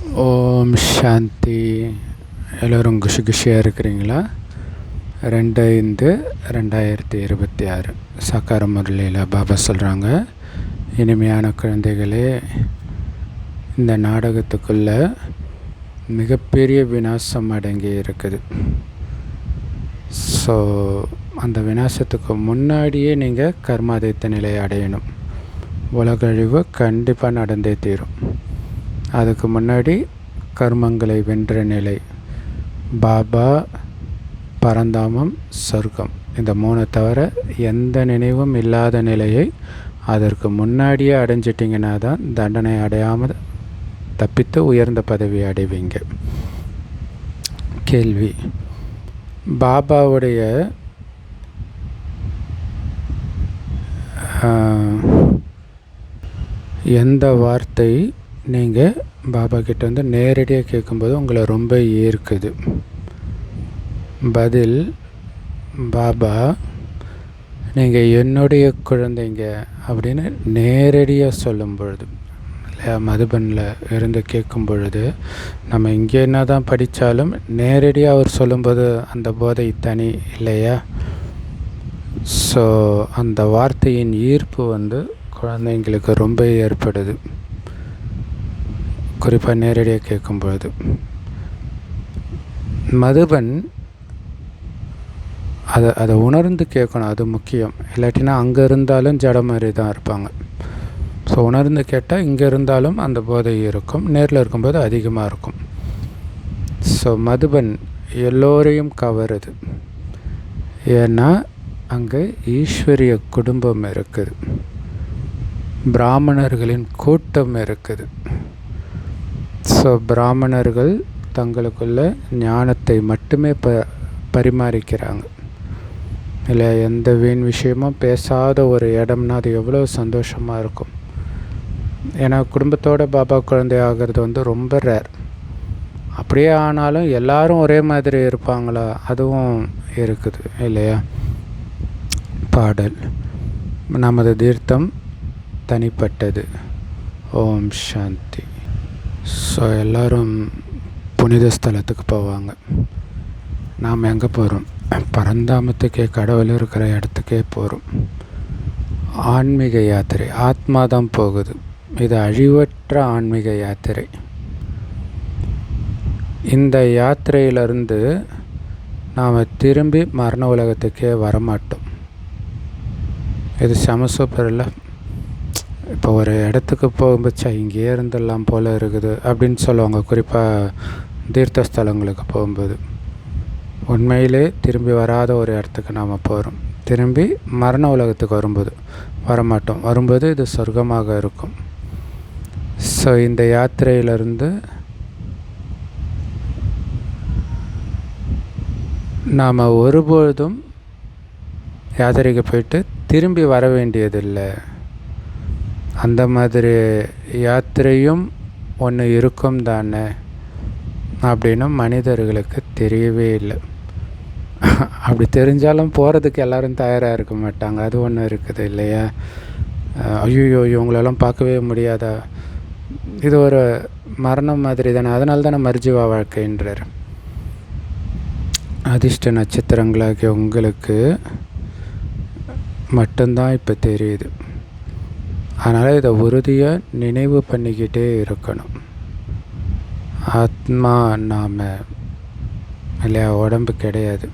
ஓம் சாந்தி. எல்லோரும் குஷியாக இருக்கிறீங்களா? 2/5/2026 சாக்கார முரளியில் பாபா சொல்கிறாங்க, இனிமையான குழந்தைகளே, இந்த நாடகத்துக்குள்ளே மிகப்பெரிய விநாசம் அடங்கி இருக்குது. ஸோ அந்த விநாசத்துக்கு முன்னாடியே நீங்கள் கர்மாதித்த நிலையை அடையணும். உலகழிவு கண்டிப்பாக நடந்தே தீரும். அதுக்கு முன்னாடி கர்மங்களை வென்ற நிலை, பாபா, பரந்தாமம், சொர்க்கம், இந்த 3 தவிர எந்த நினைவும் இல்லாத நிலையை அதற்கு முன்னாடியே அடைஞ்சிட்டிங்கன்னா தான் தண்டனை அடையாமல் தப்பித்து உயர்ந்த பதவியை அடைவீங்க. கேள்வி: பாபாவுடைய எந்த வார்த்தை நீங்கள் பாபா கிட்ட வந்து நேரடியாக கேட்கும்போது உங்களை ரொம்ப ஈர்க்குது? பதில்: பாபா, நீங்கள் என்னுடைய குழந்தைங்க அப்படின்னு நேரடியாக சொல்லும் பொழுது, இல்லையா, மதுபனில் இருந்து கேட்கும் பொழுது, நம்ம இங்கே என்ன தான் படித்தாலும் நேரடியாக அவர் சொல்லும்போது அந்த போதை தனி இல்லையா? ஸோ அந்த வார்த்தையின் ஈர்ப்பு வந்து குழந்தைங்களுக்கு ரொம்ப ஏற்படுது, குறிப்பாக நேரடியாக கேட்கும்பொழுது. மதுபன் அதை உணர்ந்து கேட்கணும், அது முக்கியம். இல்லாட்டினா அங்கே இருந்தாலும் ஜட மாதிரி தான் இருப்பாங்க. ஸோ உணர்ந்து கேட்டால் இங்கே இருந்தாலும் அந்த போதை இருக்கும், நேரில் இருக்கும்போது அதிகமாக இருக்கும். ஸோ மதுபன் எல்லோரையும் கவருது, ஏன்னா அங்கே ஈஸ்வரிய குடும்பம் இருக்குது, பிராமணர்களின் கூட்டம் இருக்குது. ஸோ பிராமணர்கள் தங்களுக்குள்ள ஞானத்தை மட்டுமே பரிமாறிக்கிறாங்க, இல்லை எந்த வீண் விஷயமும் பேசாத ஒரு இடம்னா அது எவ்வளோ சந்தோஷமாக இருக்கும். ஏன்னா குடும்பத்தோட பாபா குழந்தை ஆகிறது வந்து ரொம்ப ரேர். அப்படியே ஆனாலும் எல்லாரும் ஒரே மாதிரி இருப்பாங்களா? அதுவும் இருக்குது இல்லையா? பாடல்: நமது தீர்த்தம் தனிப்பட்டது. ஓம் சாந்தி. ஸோ எல்லோரும் புனித ஸ்தலத்துக்கு போவாங்க. நாம் எங்கே போகிறோம்? பரந்தாமத்துக்கே, கடவுள் இருக்கிற இடத்துக்கே போகிறோம். ஆன்மீக யாத்திரை, ஆத்மா தான் போகுது. இது அழிவற்ற ஆன்மீக யாத்திரை. இந்த யாத்திரையிலிருந்து நாம் திரும்பி மரண உலகத்துக்கே வரமாட்டோம். இது சமசூப்பரில் இப்போ ஒரு இடத்துக்கு போகும்போது இங்கேயே இருந்துடலாம் போல் இருக்குது அப்படின்னு சொல்லுவாங்க, குறிப்பாக தீர்த்த ஸ்தலங்களுக்கு போகும்போது. உண்மையிலே திரும்பி வராத ஒரு இடத்துக்கு நாம் போகிறோம். திரும்பி மரண உலகத்துக்கு வரமாட்டோம். வரும்போது இது சொர்க்கமாக இருக்கும். ஸோ இந்த யாத்திரையிலிருந்து நாம் ஒருபொழுதும் யாத்திரைக்கு போயிட்டு திரும்பி வர வேண்டியதில்லை. அந்த மாதிரி யாத்திரையும் ஒன்று இருக்கும் தானே அப்படின்னு மனிதர்களுக்கு தெரியவே இல்லை. அப்படி தெரிஞ்சாலும் போகிறதுக்கு எல்லோரும் தயாராக இருக்க மாட்டாங்க. அது ஒன்று இருக்குது இல்லையா? ஐயோ, இவங்களெல்லாம் பார்க்கவே முடியாதா? இது ஒரு மரணம் மாதிரி தானே. அதனால தானே மர்ஜீவா வாழ்க்கைன்றார். அதிர்ஷ்ட நட்சத்திரங்களாகிய உங்களுக்கு மட்டும்தான் இப்போ தெரியுது. அதனால் இதை உறுதியாக நினைவு பண்ணிக்கிட்டே இருக்கணும். ஆத்மா நாம் இல்லையா? உடம்பு கிடையாது.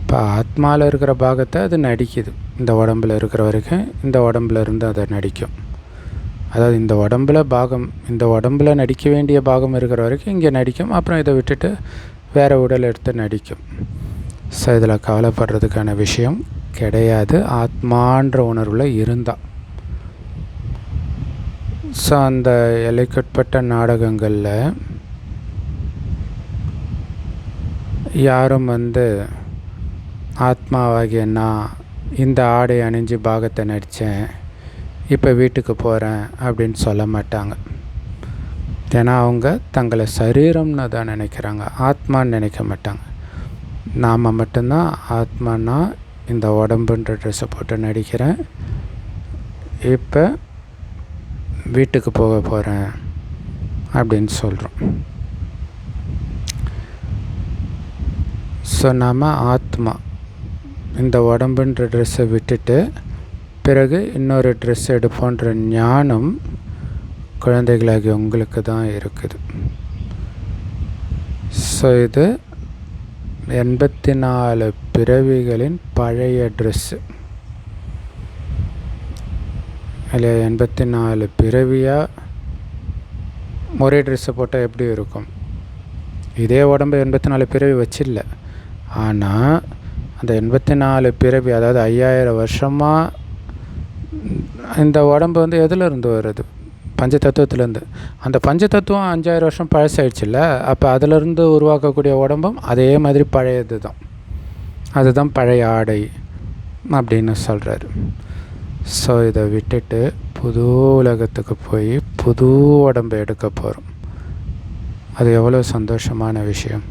இப்போ ஆத்மாவில் இருக்கிற பாகத்தை அது நடிக்குது. இந்த உடம்பில் இருக்கிற வரைக்கும் இந்த உடம்புல இருந்து அதை நடிக்கும். அதாவது இந்த உடம்பில் நடிக்க வேண்டிய பாகம் இருக்கிற வரைக்கும் இங்கே நடிக்கும். அப்புறம் இதை விட்டுட்டு வேறு உடல் எடுத்து நடிக்கும். ஸோ இதில் கவலைப்படுறதுக்கான விஷயம் கிடையாது, ஆத்மான்ற உணர்வில் இருந்தால். ஸோ அந்த எல்லைக்குட்பட்ட நாடகங்களில் யாரும் ஆத்மாவாகிய நான் இந்த ஆடை அணிஞ்சு பாகத்தை நடித்தேன், இப்போ வீட்டுக்கு போகிறேன் அப்படின்னு சொல்ல மாட்டாங்க. ஏன்னா அவங்க தங்களை சரீரம்னு தான் நினைக்கிறாங்க, ஆத்மான்னு நினைக்க மாட்டாங்க. நாம் மட்டும்தான் ஆத்மானா இந்த உடம்புன்ற ட்ரெஸ்ஸை போட்டு நடிக்கிறேன், இப்போ வீட்டுக்கு போக போகிறேன் அப்படின்னு சொல்கிறோம். ஸோ நாம் ஆத்மா இந்த உடம்புன்ற ட்ரெஸ்ஸை விட்டுட்டு பிறகு இன்னொரு ட்ரெஸ் எடுப்போன்ற ஞானம் குழந்தைகளாகி உங்களுக்கு தான் இருக்குது. ஸோ இது 84 பிறவிகளின் பழைய ட்ரெஸ்ஸு இல்லை 84 பிறவியாக ஒரே ட்ரெஸ்ஸை போட்டால் எப்படி இருக்கும்? இதே உடம்பு 84 பிறவி வச்சில்ல, ஆனால் அந்த 84 பிறவி, அதாவது 5000 வருஷமாக இந்த உடம்பு வந்து எதுலேருந்து வருது? பஞ்ச தத்துவத்துலேருந்து. அந்த பஞ்ச தத்துவம் 5000 வருஷம் பழசாயிடுச்சுல்ல, அப்போ அதிலிருந்து உருவாக்கக்கூடிய உடம்பும் அதே மாதிரி பழையது தான். அதுதான் பழைய ஆடை அப்படின்னு சொல்கிறாரு. ஸோ இதை விட்டுட்டு புது உலகத்துக்கு போய் புது உடம்பை எடுக்க போகிறோம். அது எவ்வளோ சந்தோஷமான விஷயம்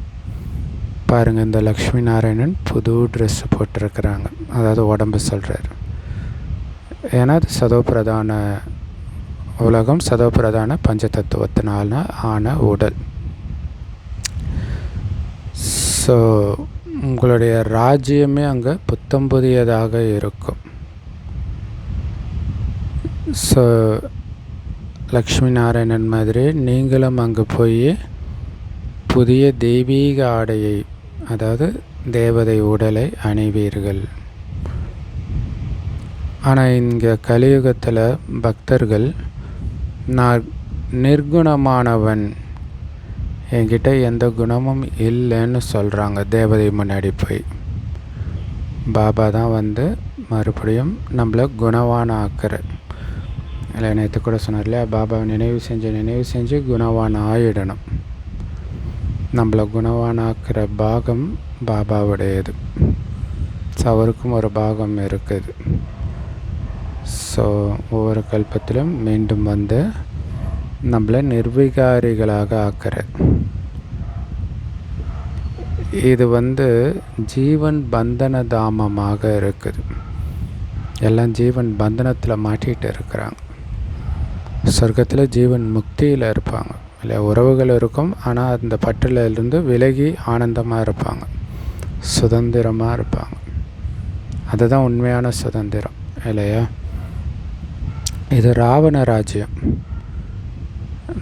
பாருங்கள். இந்த லக்ஷ்மி நாராயணன் புது ட்ரெஸ் போட்டிருக்கிறாங்க, அதாவது உடம்பு சொல்கிறாரு. ஏன்னா அது சதோபிரதான உலகம், சதோபிரதான பஞ்சதத்துவத்தினால ஆன உடல். ஸோ உங்களுடைய ராஜ்யமே அங்கே புத்தம் புதியதாக இருக்கும். ஸோ லக்ஷ்மி நாராயணன் மாதிரி நீங்களும் அங்கே போய் புதிய தெய்வீக ஆடையை, அதாவது தேவதை உடலை அணிவீர்கள். ஆனால் இங்கே கலியுகத்தில் பக்தர்கள் நான் நிர்குணமானவன், என்கிட்ட எந்த குணமும் இல்லைன்னு சொல்கிறாங்க. தேவதை முன்னாடி போய் பாபா தான் வந்து மறுபடியும் நம்மளை குணவான ஆக்கிற. இல்லை நேற்று கூட சொன்னார் இல்லையா, பாபாவை நினைவு செஞ்சு குணவான் ஆயிடணும். நம்மளை குணவான் ஆக்கிற பாகம் பாபாவுடையது. ஸோ அவருக்கும் ஒரு பாகம் இருக்குது. ஸோ ஒவ்வொரு கல்பத்திலும் மீண்டும் வந்து நம்மளை நிர்விகாரிகளாக ஆக்கிற. இது வந்து ஜீவன் பந்தன தாமமாக இருக்குது. எல்லாம் ஜீவன் பந்தனத்தில் மாட்டிகிட்டு இருக்கிறாங்க. சொர்க்கத்தில் ஜீவன் முக்தியில் இருப்பாங்க, இல்லை உறவுகள் இருக்கும், ஆனால் அந்த பற்றிலிருந்து விலகி ஆனந்தமாக இருப்பாங்க, சுதந்திரமாக இருப்பாங்க. அதுதான் உண்மையான சுதந்திரம் இல்லையா? இது ராவண ராஜ்யம்.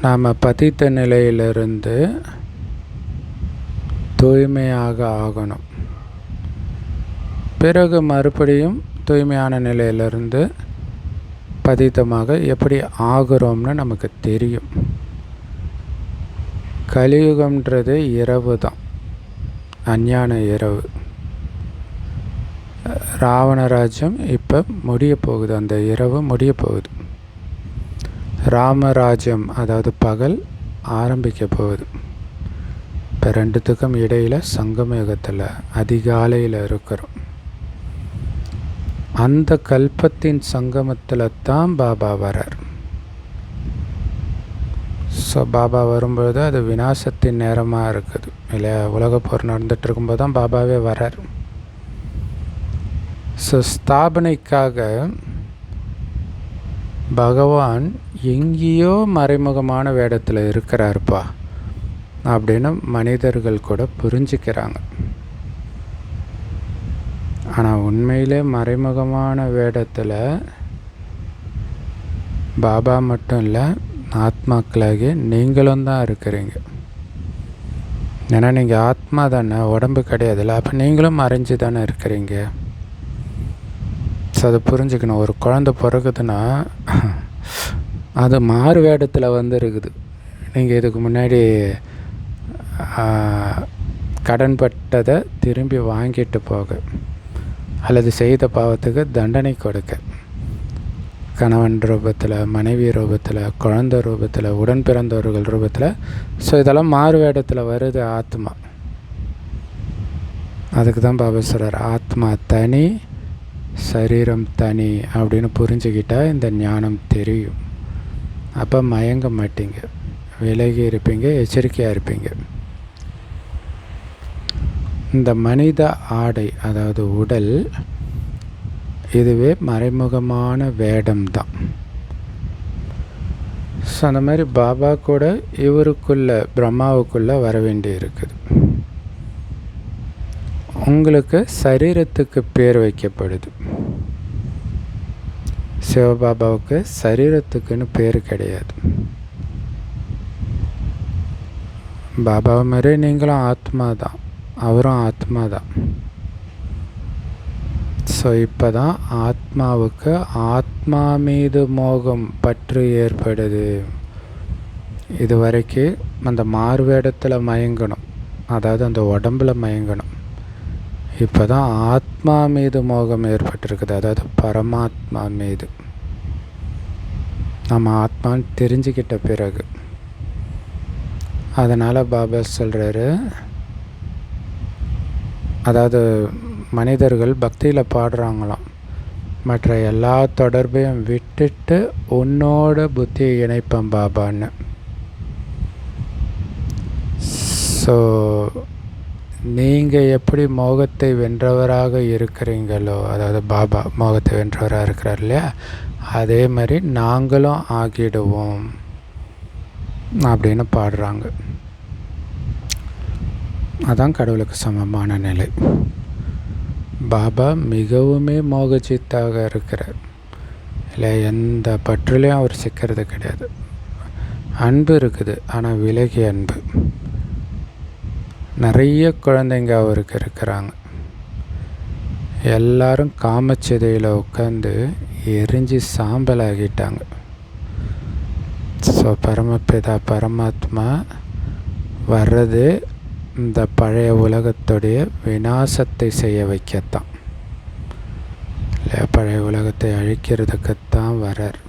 நாம் பதித்த நிலையிலிருந்து தூய்மையாக ஆகணும். பிறகு மறுபடியும் தூய்மையான நிலையிலிருந்து பதித்தமாக எப்படி ஆகிறோம்னு நமக்கு தெரியும். கலியுகம்ன்றது இரவு தான், அஞ்ஞான இரவு. ராவணராஜ்யம் இப்போ முடிய போகுது, அந்த இரவு முடிய போகுது. ராமராஜ்யம் அதாவது பகல் ஆரம்பிக்க போகுது. இப்போ ரெண்டுத்துக்கும் இடையில் சங்கமயுகத்தில் அதிகாலையில் இருக்கிறோம். அந்த கல்பத்தின் சங்கமத்தில் தான் பாபா வரார். ஸோ பாபா வரும்பொழுது அது விநாசத்தின் நேரமாக இருக்குது இல்லையா? உலகப்போர் நடந்துட்டு இருக்கும்போது தான் பாபாவே வரார். ஸோ ஸ்தாபனைக்காக பகவான் எங்கேயோ மறைமுகமான வேடத்தில் இருக்கிறாருப்பா அப்படின்னு மனிதர்கள் கூட புரிஞ்சுக்கிறாங்க. ஆனால் உண்மையிலே மறைமுகமான வேடத்தில் பாபா மட்டும் இல்லை, ஆத்மாக்களாகி நீங்களும் தான் இருக்கிறீங்க. ஏன்னா நீங்கள் ஆத்மா தானே, உடம்பு கிடையாதுல்ல. அப்போ நீங்களும் மறைஞ்சு தானே இருக்கிறீங்க. ஸோ அதை புரிஞ்சுக்கணும். ஒரு குழந்தை பிறகுதுன்னா அது மாறு வேடத்தில் வந்து இருக்குது. நீங்கள் இதுக்கு முன்னாடி கடன்பட்டதை திரும்பி வாங்கிட்டு போக, அல்லது செய்த பாவத்துக்கு தண்டனை கொடுக்க, கணவன் ரூபத்தில், மனைவி ரூபத்தில், குழந்தை ரூபத்தில், உடன் பிறந்தவர்கள் ரூபத்தில். ஸோ இதெல்லாம் மாறு வேடத்தில் வருது ஆத்மா. அதுக்கு தான் பாபா சொல்கிறார், ஆத்மா தனி சரீரம் தனி அப்படின்னு புரிஞ்சுக்கிட்டால் இந்த ஞானம் தெரியும். அப்போ மயங்க மாட்டீங்க, விலகி இருப்பீங்க, எச்சரிக்கையாக இருப்பீங்க. இந்த மனித ஆடை அதாவது உடல், இதுவே மறைமுகமான வேடம்தான். ஸோ அந்த மாதிரி பாபா கூட இவருக்குள்ள பிரம்மாவுக்குள்ளே வர வேண்டி இருக்குது. உங்களுக்கு சரீரத்துக்கு பேர் வைக்கப்படுது. சிவபாபாவுக்கு சரீரத்துக்குன்னு பேர் கிடையாது. பாபாவை மாதிரி நீங்களும் ஆத்மா தான், அவரும் ஆத்மா தான். ஸோ இப்போ தான் ஆத்மாவுக்கு ஆத்மா மீது மோகம் பற்று ஏற்படுது. இது வரைக்கும் அந்த மார்வேடத்தில் மயங்கணும், அதாவது அந்த உடம்பில் மயங்கணும். இப்போ தான் ஆத்மா மீது மோகம் ஏற்பட்டிருக்குது, அதாவது பரமாத்மா மீது. நம்ம ஆத்மான்னு தெரிஞ்சுக்கிட்ட பிறகு. அதனால் பாபா சொல்கிறாரு, அதாவது மனிதர்கள் பக்தியில் பாடுறாங்களாம், மற்ற எல்லா தொடர்பையும் விட்டுட்டு உன்னோட புத்தியை இணைப்பேன் பாபான்னு. ஸோ நீங்கள் எப்படி மோகத்தை வென்றவராக இருக்கிறீங்களோ, அதாவது பாபா மோகத்தை வென்றவராக இருக்கிறார் இல்லையா, அதே மாதிரி நாங்களும் ஆகிடுவோம் அப்படின்னு பாடுறாங்க. அதான் கடவுளுக்கு சமமான நிலை. பாபா மிகவுமே மோகஜித்தாக இருக்கிறார் இல்லை, எந்த பற்றுலையும் அவர் சிக்கிறது கிடையாது. அன்பு இருக்குது, ஆனால் விலகி அன்பு. நிறைய குழந்தைங்க அவருக்கு இருக்கிறாங்க. எல்லாரும் காமச்சிதையில் உட்காந்து எரிஞ்சு சாம்பல் ஆகிட்டாங்க. ஸோ பரமபிதா பரமாத்மா வர்றது இந்த பழைய உலகத்துடைய விநாசத்தை செய்ய வைக்கத்தான், இல்லை பழைய உலகத்தை அழிக்கிறதுக்குத்தான் வரார்.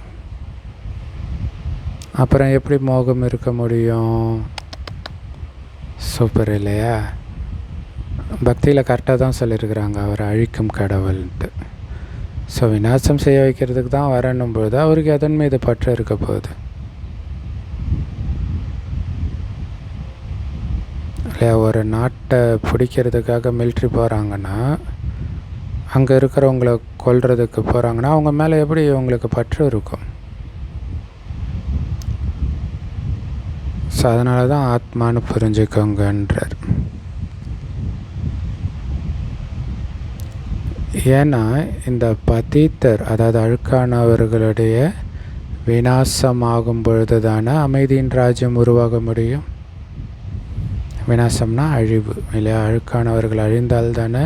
அப்புறம் எப்படி மோகம் இருக்க முடியும்? சூப்பர் இல்லையா? பக்தியில் கரெக்டாக தான் சொல்லியிருக்கிறாங்க, அவர் அழிக்கும் கடவுள்ன்ட்டு. ஸோ விநாசம் செய்ய வைக்கிறதுக்கு தான் வரணும் பொழுது அவருக்கு எதன் மீது பற்று இருக்க போகுது இல்லையா? ஒரு நாட்டை பிடிக்கிறதுக்காக மிலிட்ரி போகிறாங்கன்னா, அங்கே இருக்கிறவங்கள கொல்றதுக்கு போகிறாங்கன்னா, அவங்க மேலே எப்படி உங்களுக்கு பற்று இருக்கும்? ஸோ அதனால தான் ஆத்மானு புரிஞ்சுக்கோங்கன்றார். ஏன்னா இந்த பதீத்தர், அதாவது அழுக்கானவர்களுடைய விநாசமாகும் பொழுது தானே அமைதியின் ராஜ்யம் உருவாக முடியும். விநாசம்னா அழிவு இல்லையா? அழுக்கானவர்கள் அழிந்தால் தானே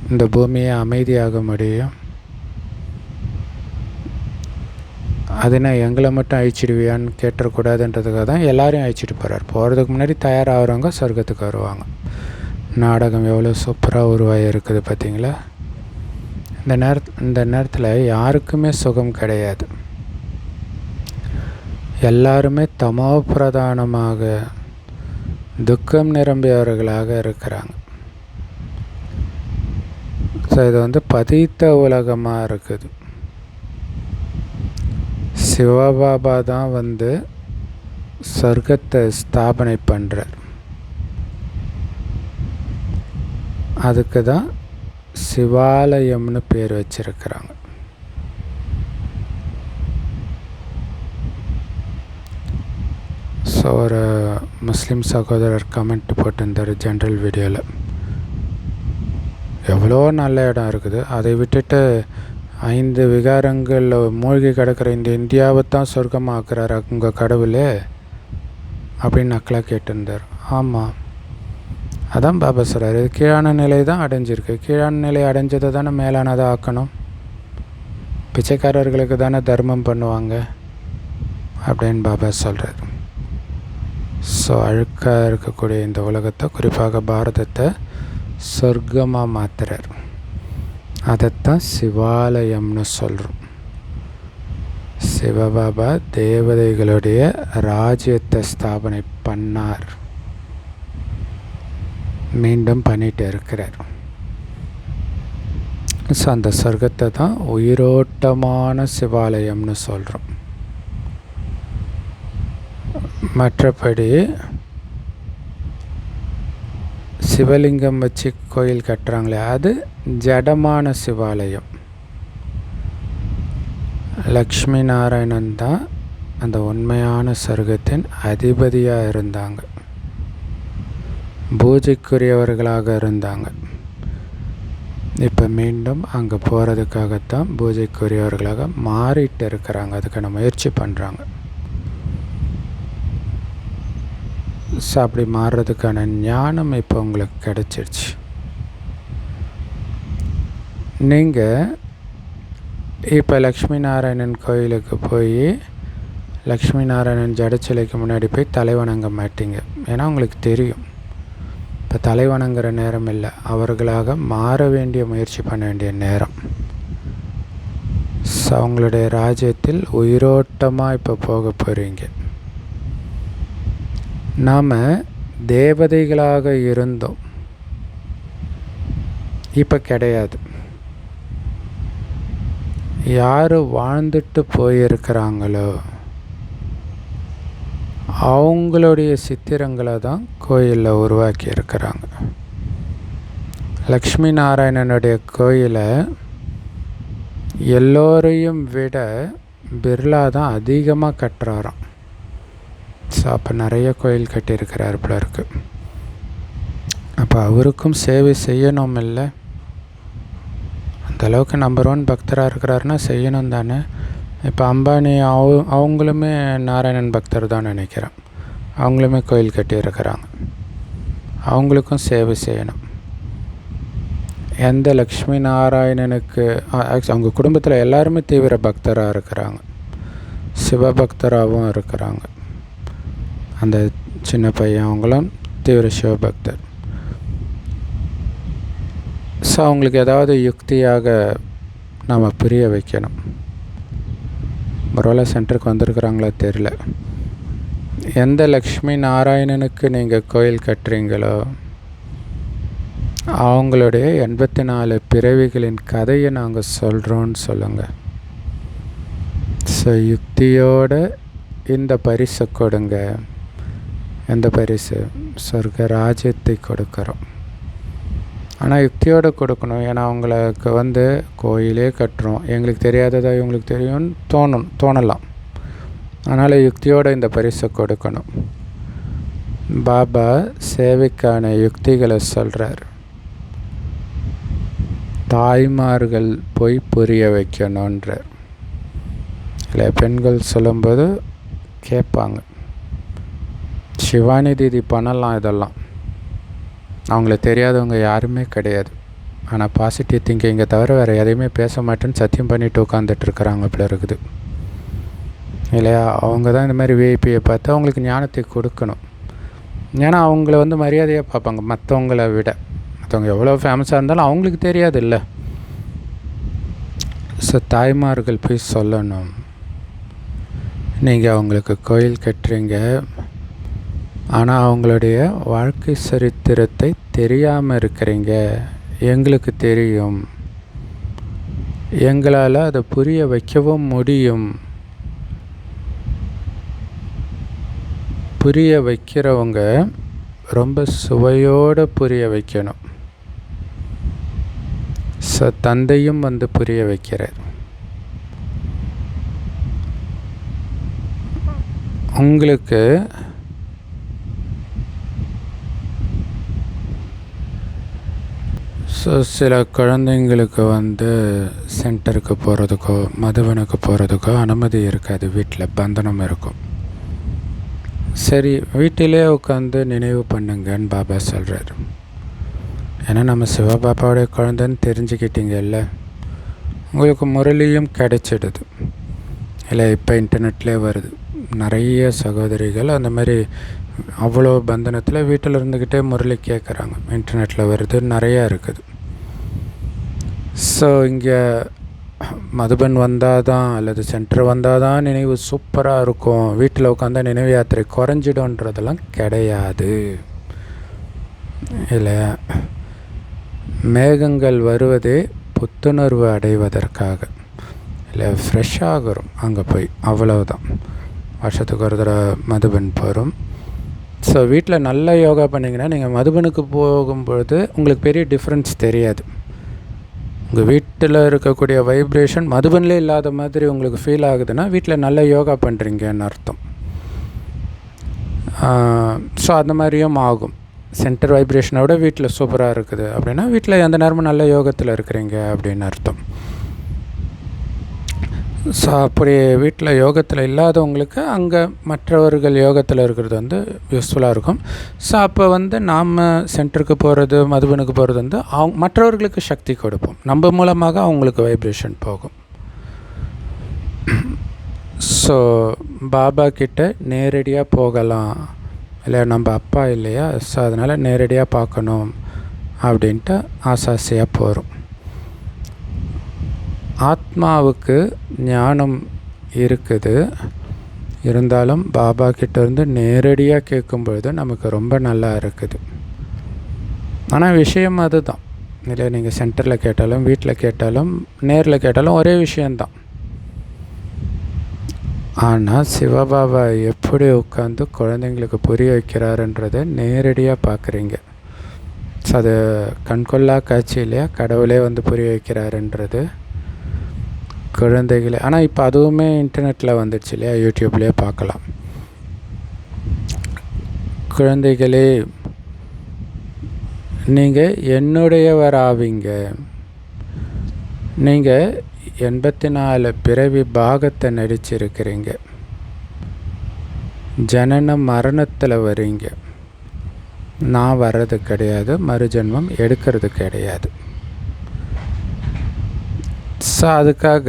இந்த பூமியை அமைதியாக முடியும். அதுனா எங்களை மட்டும் அழிச்சிடுவியான்னு கேட்டக்கூடாதுன்றதுக்காக தான் எல்லாரையும் அழிச்சிட்டு போகிறார். போகிறதுக்கு முன்னாடி தயாராகிறவங்க சொர்க்கத்துக்கு வருவாங்க. நாடகம் எவ்வளோ சூப்பராக உருவாகி இருக்குது பார்த்தீங்களா? இந்த நேரத்தில் யாருக்குமே சுகம் கிடையாது. எல்லாருமே தமோ பிரதானமாக துக்கம் நிரம்பியவர்களாக இருக்கிறாங்க. ஸோ இது பதீத்த உலகமாக இருக்குது. சிவபாபா தான் சொர்க்கத்தை ஸ்தாபனை பண்ணுறார். அதுக்கு தான் சிவாலயம்னு பேர் வச்சிருக்கிறாங்க. ஸோ ஒரு முஸ்லீம் சகோதரர் கமெண்ட் போட்டிருந்தார் ஜென்ரல் வீடியோவில், எவ்வளோ நல்ல இடம் இருக்குது, அதை விட்டுட்டு 5 விகாரங்களில் மூழ்கி கிடக்கிற இந்த இந்தியாவை தான் சொர்க்கமாக்குறார் உங்கள் கடவுள் அப்படின்னு நக்கலாக கேட்டிருந்தார். ஆமாம், அதான் பாபா சொல்கிறார், இது கீழான நிலை தான் அடைஞ்சிருக்கு. கீழான நிலை அடைஞ்சதை தானே மேலானதாக ஆக்கணும். பிச்சைக்காரர்களுக்கு தானே தர்மம் பண்ணுவாங்க அப்படின்னு பாபா சொல்கிறார். ஸோ அழுக்காக இருக்கக்கூடிய இந்த உலகத்தை, குறிப்பாக பாரதத்தை சொர்க்கமாக மாற்றுறார். அதைத்தான் சிவாலயம்னு சொல்கிறோம். சிவபாபா தேவதைகளுடைய ராஜ்யத்தை ஸ்தாபனை பண்ணார், மீண்டும் பண்ணிட்டு இருக்கிறார். ஸோ அந்த சொர்க்கத்தை தான் உயிரோட்டமான சிவாலயம்னு சொல்கிறோம். மற்றபடி சிவலிங்கம் வச்சு கோயில் கட்டுறாங்களே, அது ஜடமான சிவாலயம். லக்ஷ்மி நாராயணன் தான் அந்த உண்மையான சொர்க்கத்தின் அதிபதியாக இருந்தாங்க, பூஜைக்குரியவர்களாக இருந்தாங்க. இப்போ மீண்டும் அங்கே போகிறதுக்காகத்தான் பூஜைக்குரியவர்களாக மாறிட்டு இருக்கிறாங்க, அதுக்கான முயற்சி பண்ணுறாங்க. ஸோ அப்படி மாறுறதுக்கான ஞானம் இப்போ உங்களுக்கு கிடச்சிருச்சு. நீங்கள் இப்போ லக்ஷ்மி நாராயணன் கோயிலுக்கு போய் லக்ஷ்மி நாராயணன் ஜடச்சிலைக்கு முன்னாடி போய் தலைவணங்க மாட்டீங்க. ஏன்னா உங்களுக்கு தெரியும் இப்போ தலைவணங்குற நேரம் இல்லை, அவர்களாக மாற வேண்டிய முயற்சி பண்ண வேண்டிய நேரம். ஸோ அவங்களுடைய ராஜ்யத்தில் உயிரோட்டமாக இப்போ போக போகிறீங்க. நாம் தேவதைகளாக இருந்தோம், இப்போ கிடையாது. யார் வாழ்ந்துட்டு போயிருக்கிறாங்களோ அவங்களுடைய சித்திரங்களை தான் கோயிலில் உருவாக்கி இருக்கிறாங்க. லக்ஷ்மி நாராயணனுடைய கோயிலை எல்லோரையும் விட பிர்லா தான் அதிகமாக கட்டுறாராம். ஸோ அப்போ நிறைய கோயில் கட்டியிருக்கிறார் போல இருக்குது. அப்போ அவருக்கும் சேவை செய்யணும் இல்லை? அந்தளவுக்கு நம்பர் 1 பக்தராக இருக்கிறாருன்னா செய்யணும் தானே. இப்போ அம்பானி அவங்களுமே நாராயணன் பக்தர் தான் நினைக்கிறேன். அவங்களுமே கோயில் கட்டியிருக்கிறாங்க, அவங்களுக்கும் சேவை செய்யணும். எந்த லக்ஷ்மி நாராயணனுக்கு அவங்க குடும்பத்தில் எல்லாருமே தீவிர பக்தராக இருக்கிறாங்க, சிவபக்தராகவும் இருக்கிறாங்க. அந்த சின்ன பையன் அவங்களும் தீவிர சிவபக்தர். ஸோ அவங்களுக்கு ஏதாவது யுக்தியாக நாம் புரிய வைக்கணும். ஒருவேளை சென்டருக்கு வந்திருக்கிறாங்களோ தெரியல. எந்த லக்ஷ்மி நாராயணனுக்கு நீங்கள் கோயில் கட்டுறீங்களோ அவங்களுடைய 84 பிறவிகளின் கதையை நாங்கள் சொல்கிறோன்னு சொல்லுங்கள். ஸோ யுக்தியோடு இந்த பரிசை கொடுங்க. எந்த பரிசு? சொர்க்க ராஜ்யத்தை கொடுக்குறோம். ஆனால் யுக்தியோடு கொடுக்கணும். ஏன்னா அவங்களுக்கு கோயிலே கட்டுறோம், எங்களுக்கு தெரியாததாக இவங்களுக்கு தெரியும்னு தோணலாம். அதனால் யுக்தியோடு இந்த பரிசை கொடுக்கணும். பாபா சேவைக்கான யுக்திகளை சொல்கிறார். தாய்மார்கள் போய் புரிய வைக்கணுன்றார். இல்லை, பெண்கள் சொல்லும்போது கேட்பாங்க. சிவானி தீதி பண்ணலாம் இதெல்லாம், அவங்களுக்கு தெரியாதவங்க யாருமே கிடையாது. ஆனால் பாசிட்டிவ் திங்கிங்கை தவிர வேறு எதையுமே பேச மாட்டேன்னு சத்தியம் பண்ணிட்டு உட்காந்துட்ருக்குறாங்க அப்படி இருக்குது இல்லையா? அவங்க தான் இந்த மாதிரி விஐபியை பார்த்து அவங்களுக்கு ஞானத்தை கொடுக்கணும். ஏன்னா அவங்கள மரியாதையாக பார்ப்பாங்க மற்றவங்கள விட. மற்றவங்க எவ்வளோ ஃபேமஸாக இருந்தாலும் அவங்களுக்கு தெரியாது இல்லை. ஸோ தாய்மார்கள் போய் சொல்லணும், நீங்கள் அவங்களுக்கு கோயில் கட்டுறீங்க, ஆனால் அவங்களுடைய வாழ்க்கை சரித்திரத்தை தெரியாமல் இருக்கிறீங்க. எங்களுக்கு தெரியும், எங்களால் அதை புரிய வைக்கவும் முடியும். புரிய வைக்கிறவங்க ரொம்ப சுவையோடு புரிய வைக்கணும். ஸோ தந்தையும் புரிய வைக்கிறார். உங்களுக்கு ஸோ சில குழந்தைங்களுக்கு சென்டருக்கு போகிறதுக்கோ மதுவனுக்கு போகிறதுக்கோ அனுமதி இருக்காது, வீட்டில் பந்தனம் இருக்கும். சரி, வீட்டிலே உட்காந்து நினைவு பண்ணுங்கன்னு பாபா சொல்கிறார். ஏன்னா நம்ம சிவபாபாவுடைய குழந்தைன்னு தெரிஞ்சுக்கிட்டீங்கல்ல, உங்களுக்கு முரளியும் கிடைச்சிடுது இல்லை. இப்போ இன்டர்நெட்லேயே வருது, நிறைய சகோதரிகள் அந்த மாதிரி அவ்வளோ பந்தனத்தில் வீட்டில் இருந்துக்கிட்டே முரளி கேட்குறாங்க. இன்டர்நெட்டில் வருது, நிறையா இருக்குது. ஸோ இங்கே மதுபன் வந்தால் தான் அல்லது சென்டர் வந்தால் தான் நினைவு சூப்பராக இருக்கும், வீட்டில் உட்காந்தா நினைவு யாத்திரை குறைஞ்சிடும்ன்றதெல்லாம் கிடையாது இல்லை. மேகங்கள் வருவதே புத்துணர்வு அடைவதற்காக இல்லை, ஃப்ரெஷ்ஷாகிறோம் அங்கே போய், அவ்வளவுதான். வருஷத்துக்கு ஒரு தடவை மதுபன் போகிறோம். ஸோ வீட்டில் நல்லா யோகா பண்ணிங்கன்னா நீங்கள் மதுபனுக்கு போகும்பொழுது உங்களுக்கு பெரிய டிஃப்ரென்ஸ் தெரியாது. உங்கள் வீட்டில் இருக்கக்கூடிய வைப்ரேஷன் மதுபனிலே இல்லாத மாதிரி உங்களுக்கு ஃபீல் ஆகுதுன்னா வீட்டில் நல்ல யோகா பண்ணுறீங்கன்னு அர்த்தம். ஸோ அந்த மாதிரியும் ஆகும். சென்டர் வைப்ரேஷனை விட வீட்டில் சூப்பராக இருக்குது அப்படின்னா வீட்டில் எந்த நேரமும் நல்ல யோகத்தில் இருக்கிறீங்க அப்படின்னு அர்த்தம். ஸோ அப்படி வீட்டில் யோகத்தில் இல்லாதவங்களுக்கு அங்கே மற்றவர்கள் யோகத்தில் இருக்கிறது வந்து யூஸ்ஃபுல்லாக இருக்கும். ஸோ அப்போ நாம் சென்டருக்கு போகிறது, மதுபனுக்கு போகிறது மற்றவர்களுக்கு சக்தி கொடுப்போம். நம்ம மூலமாக அவங்களுக்கு வைப்ரேஷன் போகும். ஸோ பாபா கிட்ட நேரடியாக போகலாம் இல்லை, நம்ம அப்பா இல்லையா, ஸோ அதனால் நேரடியாக பார்க்கணும் அப்படின்ட்டு ஆசாசியாக போகிறோம். ஆத்மாவுக்கு ஞானம் இருக்குது, இருந்தாலும் பாபா கிட்டேருந்து நேரடியாக கேட்கும்பொழுது நமக்கு ரொம்ப நல்லா இருக்குது. ஆனால் விஷயம் அதுதான் இல்லை, நீங்கள் சென்டரில் கேட்டாலும் வீட்டில் கேட்டாலும் நேரில் கேட்டாலும் ஒரே விஷயந்தான். ஆனால் சிவபாபா எப்படி உட்காந்து குழந்தைங்களுக்கு புரிய வைக்கிறாருன்றதை நேரடியாக பார்க்குறீங்க. ஸோ அது கண்கொள்ளா காட்சி இல்லையா, கடவுளே புரிய வைக்கிறாருன்றது குழந்தைகளே. ஆனால் இப்போ அதுவுமே இன்டர்நெட்டில் வந்துடுச்சு இல்லையா, யூடியூப்லேயே பார்க்கலாம். குழந்தைகளே, நீங்கள் என்னுடையவராவீங்க. நீங்கள் 84 பிறவி பாகத்தை நடிச்சிருக்கிறீங்க. ஜனன மரணத்தில் வரீங்க. நான் வர்றது கிடையாது, மறுஜென்மம் எடுக்கிறது கிடையாது. ஸோ அதுக்காக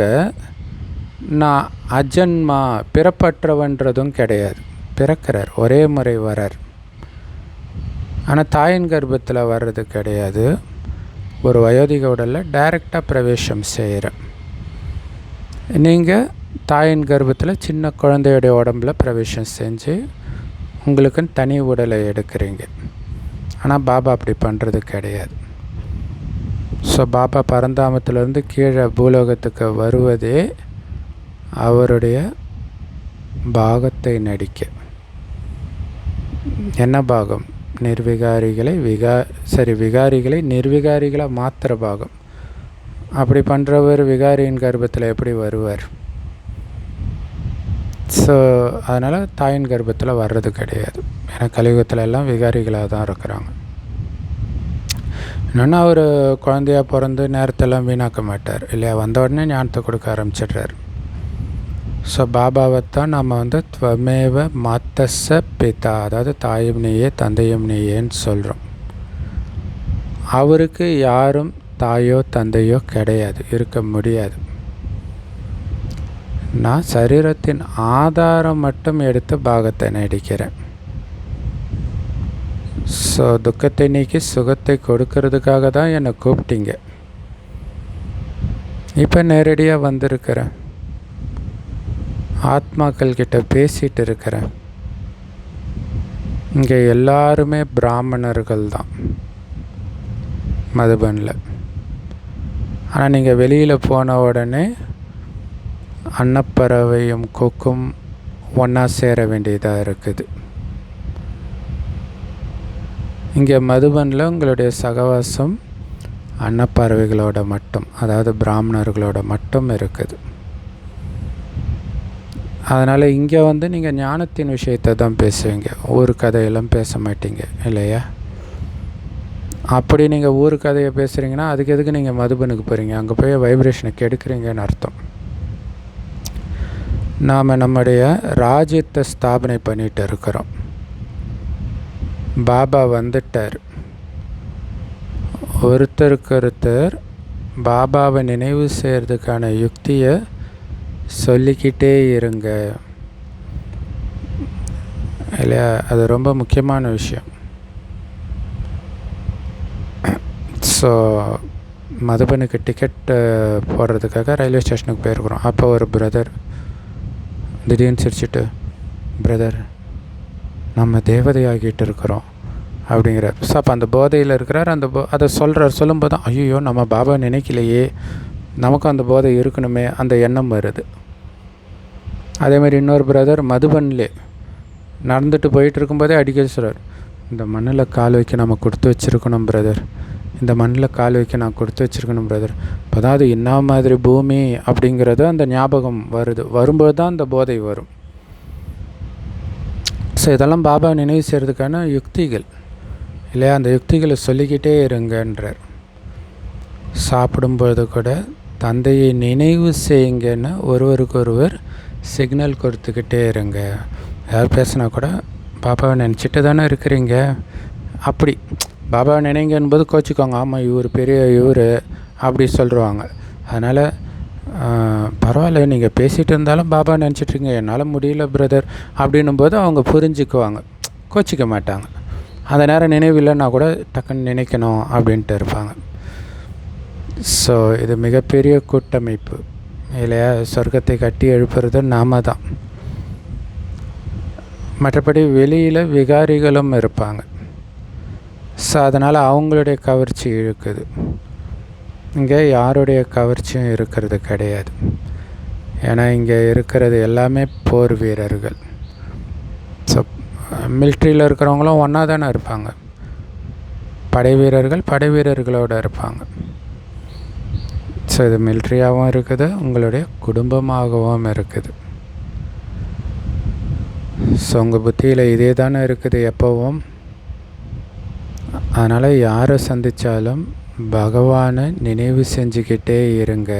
நான் அஜன்மா பிறப்பற்றவன்றதும் கிடையாது. பிறக்கிறார், ஒரே முறை வரார். ஆனால் தாயின் கர்ப்பத்தில் வர்றது கிடையாது. ஒரு வயோதிக உடலில் டைரெக்டாக பிரவேசம் செய்கிறேன். நீங்கள் தாயின் கர்ப்பத்தில் சின்ன குழந்தையுடைய உடம்புல பிரவேசம் செஞ்சு உங்களுக்குன்னு தனி உடலை எடுக்கிறீங்க. ஆனால் பாபா அப்படி பண்ணுறது கிடையாது. ஸோ பாபா பரந்தாமத்திலேருந்து கீழே பூலோகத்துக்கு வருவதே அவருடைய பாகத்தை நடிக்க. என்ன பாகம்? நிர்விகாரிகளை விகாரிகளை நிர்விகாரிகளாக மாத்திர பாகம். அப்படி பண்ணுறவர் விகாரியின் கர்ப்பத்தில் எப்படி வருவார்? ஸோ அதனால் தாயின் கர்ப்பத்தில் வர்றது கிடையாது. ஏன்னா கலியுகத்தில் எல்லாம் விகாரிகளாக தான் இருக்கிறாங்க. இன்னொன்று, அவர் குழந்தையாக பிறந்து நேரத்தெல்லாம் வீணாக்க மாட்டார் இல்லையா, வந்த உடனே ஞானத்தை கொடுக்க ஆரம்பிச்சிடுறார். ஸோ பாபாவைத்தான் நம்ம துவமேவ மாத்தச பிதா, அதாவது தாயும் நீயே தந்தையும் நீயேன்னு சொல்கிறோம். அவருக்கு யாரும் தாயோ தந்தையோ கிடையாது, இருக்க முடியாது. நான் சரீரத்தின் ஆதாரம் மட்டும் எடுத்து பாகத்தை நடிக்கிறேன். ஸோ துக்கத்தை நீக்கி சுகத்தை கொடுக்கறதுக்காக தான் என்னை கூப்பிட்டீங்க. இப்போ நேரடியாக வந்திருக்கிறேன், ஆத்மாக்கள் கிட்ட பேசிகிட்டு இருக்கிறேன். இங்கே எல்லாருமே பிராமணர்கள் தான் மதுபனில். ஆனால் நீங்கள் வெளியில் போன உடனே அன்னப்பறவையும் கொக்கும் ஒன்றா சேர வேண்டியதாக இருக்குது. இங்கே மதுபனில் உங்களுடைய சகவாசம் அன்னப்பறவைகளோட மட்டும், அதாவது பிராமணர்களோட மட்டும் இருக்குது. அதனால் இங்கே நீங்கள் ஞானத்தின் விஷயத்தை தான் பேசுவீங்க, ஊர் கதையெல்லாம் பேச மாட்டீங்க இல்லையா? அப்படி நீங்கள் ஊர் கதையை பேசுகிறீங்கன்னா அதுக்கு எதுக்கு நீங்கள் மதுபனுக்கு போகிறீங்க? அங்கே போய் வைப்ரேஷனை கெடுக்குறீங்கன்னு அர்த்தம். நாம் நம்முடைய ராஜ்யத்தை ஸ்தாபனை பண்ணிகிட்டு இருக்கிறோம். பாபா வந்துட்டார். ஒருத்தருக்கொருத்தர் பாபாவை நினைவு செய்கிறதுக்கான யுக்தியை சொல்லிக்கிட்டே இருங்க இல்லையா? அது ரொம்ப முக்கியமான விஷயம். ஸோ மதுபனுக்கு டிக்கெட் போடுறதுக்காக ரயில்வே ஸ்டேஷனுக்கு போயிருக்கிறோம். அப்போ ஒரு பிரதர் திடீர்னு சிரிச்சுட்டு, பிரதர் நம்ம தேவதையாகிட்டு இருக்கிறோம் அப்படிங்கிறார். ஸோ அப்போ அந்த போதையில் இருக்கிறார். அதை சொல்லும்போது தான் ஐயோ நம்ம பாபா நினைக்கலையே, நமக்கும் அந்த போதை இருக்கணுமே அந்த எண்ணம் வருது. அதேமாதிரி இன்னொரு பிரதர் மதுபன்லே நடந்துட்டு போயிட்டு இருக்கும்போதே அடிக்க சொல்கிறார், இந்த மண்ணில் கால் வைக்க நம்ம கொடுத்து வச்சுருக்கணும் பிரதர், இந்த மண்ணில் கால் வைக்க நான் கொடுத்து வச்சுருக்கணும் பிரதர். இப்போ தான் அது என்ன மாதிரி பூமி அப்படிங்கிறது அந்த ஞாபகம் வரும்போது தான் அந்த போதை வரும். ஸோ இதெல்லாம் பாபா நினைவு செய்கிறதுக்கான யுக்திகள் இல்லையா? அந்த யுக்திகளை சொல்லிக்கிட்டே இருங்கன்றார். சாப்பிடும்போது கூட தந்தையை நினைவு செய்யுங்கன்னு ஒருவருக்கொருவர் சிக்னல் கொடுத்துக்கிட்டே இருங்க. யார் பேசுனா கூட பாபாவை நினச்சிட்டு தானே இருக்கிறீங்க, அப்படி பாபாவை நினைங்கன்போது கோச்சிக்கோங்க, ஆமாம் இவர் பெரிய இவர் அப்படி சொல்லுவாங்க. அதனால் பரவாயில்ல, நீங்கள் பேசிகிட்டு இருந்தாலும் பாபா நினச்சிட்ருங்க, என்னால் முடியல பிரதர் அப்படின்னும் போது அவங்க புரிஞ்சுக்குவாங்க, கோச்சிக்க மாட்டாங்க. அந்த நேரம் நினைவு இல்லைன்னா கூட டக்குன்னு நினைக்கணும் அப்படின்ட்டு இருப்பாங்க. ஸோ இது மிகப்பெரிய கூட்டமைப்பு இல்லையா? சொர்க்கத்தை கட்டி எழுப்புறது நாம தான். மற்றபடி வெளியில் விகாரிகளும் இருப்பாங்க. ஸோ அதனால் அவங்களுடைய கவர்ச்சி இழுக்குது. இங்கே யாருடைய கவர்ச்சியும் இருக்கிறது கிடையாது. ஏன்னா இங்கே இருக்கிறது எல்லாமே போர் வீரர்கள். ஸோ மிலிட்ரியில் இருக்கிறவங்களும் ஒன்றா தானே இருப்பாங்க. படை வீரர்களோடு இருப்பாங்க. ஸோ இது மிலிட்ரியாகவும் இருக்குது, உங்களுடைய குடும்பமாகவும் இருக்குது. ஸோ உங்கள் புத்தியில் இதே தானே இருக்குது எப்போவும். அதனால் யாரை சந்தித்தாலும் பகவானை நினைவு செஞ்சுக்கிட்டே இருங்க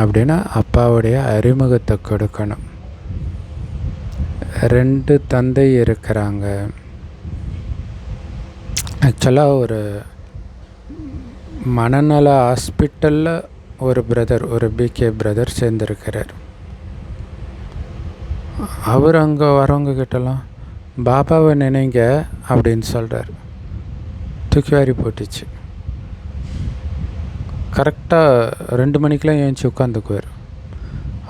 அப்படின்னு அப்பாவுடைய அறிமுகத்தை கொடுக்கணும். 2 தந்தை இருக்கிறாங்க. ஆக்சுவலாக ஒரு மனநல ஹாஸ்பிட்டலில் ஒரு பிகே பிரதர் சேர்ந்துருக்கிறார். அவர் அங்கே வரவங்க கிட்டலாம் பாபாவை நினைங்க அப்படின்னு சொல்கிறார். தூக்கி வாரி போட்டுச்சு. கரெக்டாக 2 மணிக்கெலாம் ஏஞ்சி உட்காந்துக்குவார்.